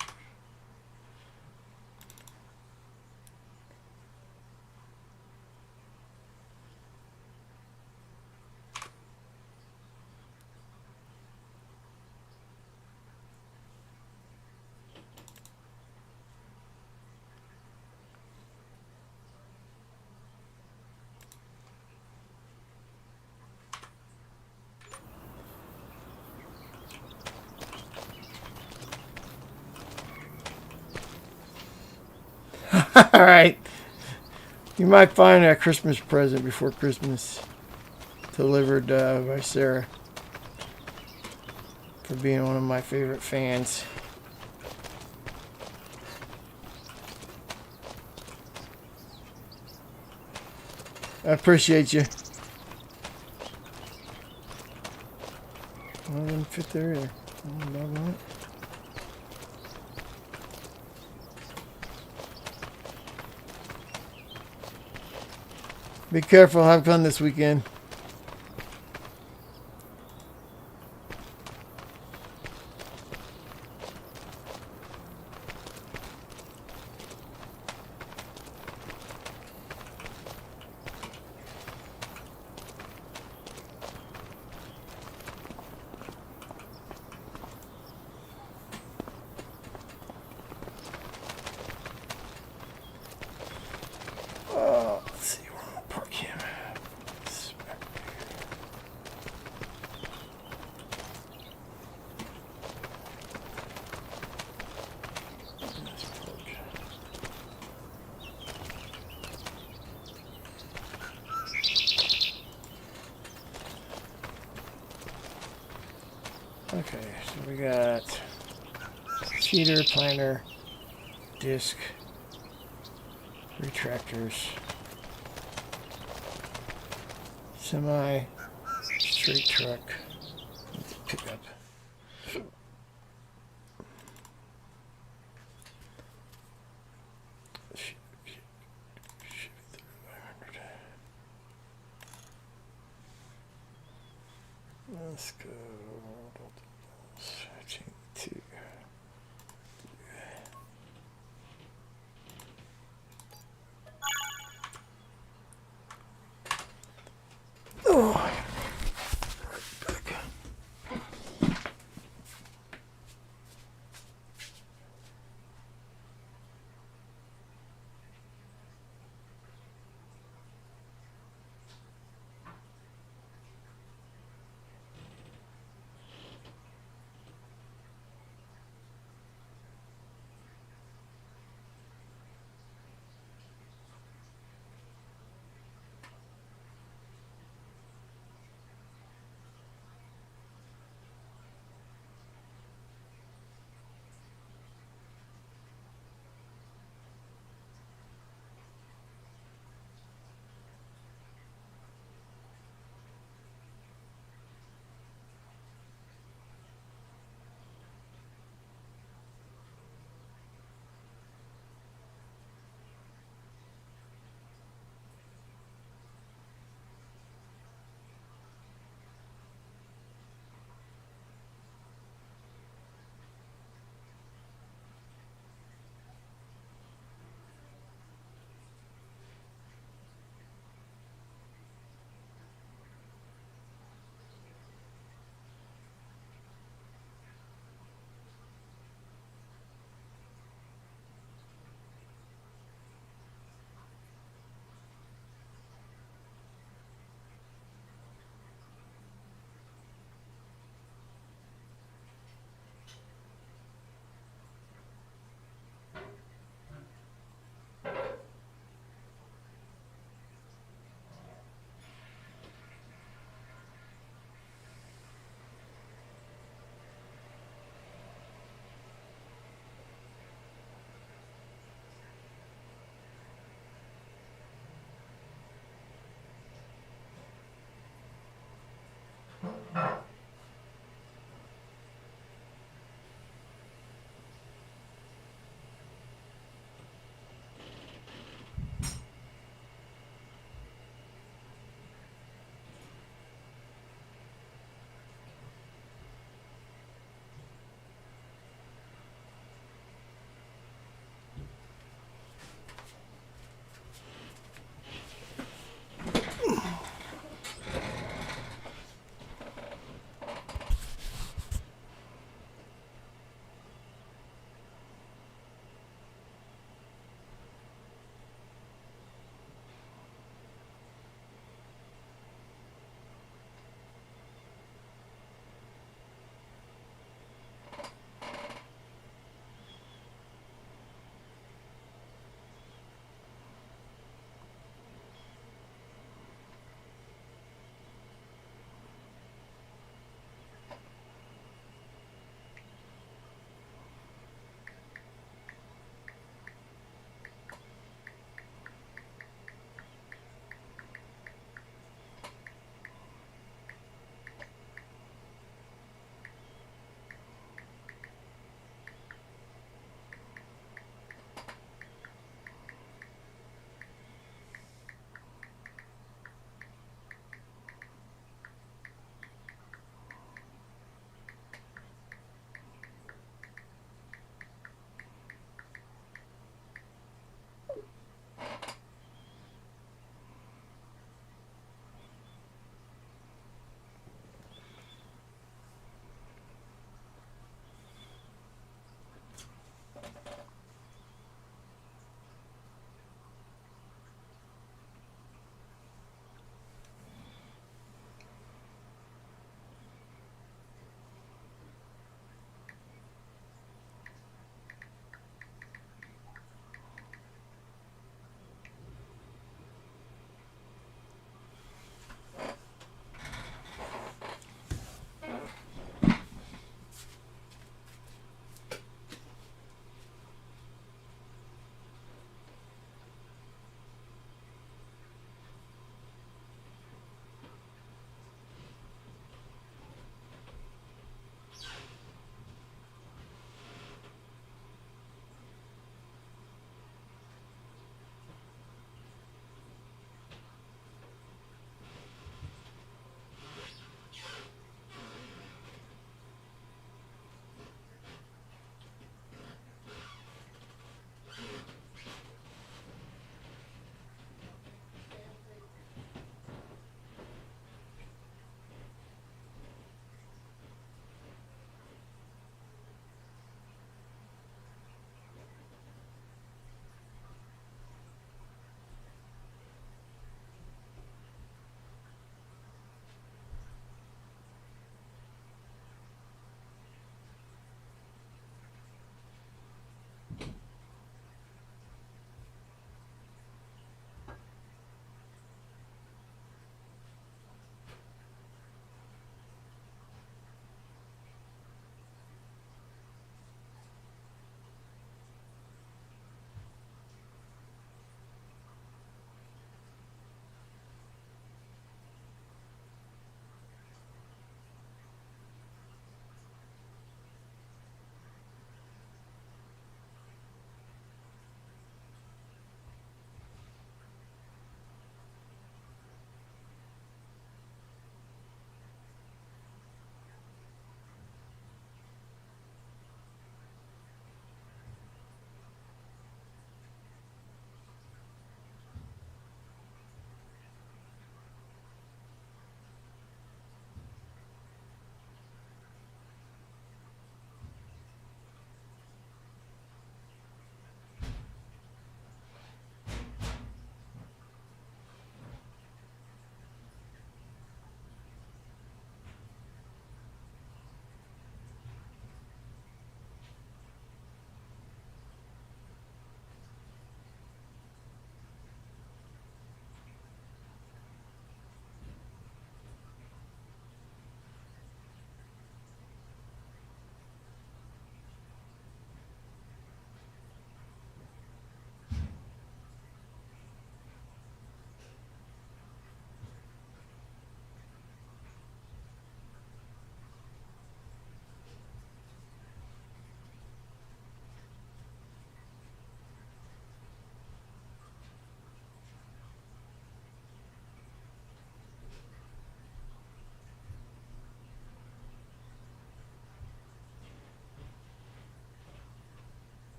All right. You might find a Christmas present before Christmas, delivered by Sarah, for being one of my favorite fans. I appreciate you. Well, I didn't fit there either. Oh, doggone it. Be careful. Have fun this weekend. Let's see where I'm gonna park him. Okay, so we got seeder, planter, disc, retractors, semi, straight truck, pickup. Let's go. Two. Oh, right back.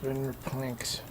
Spinner planks.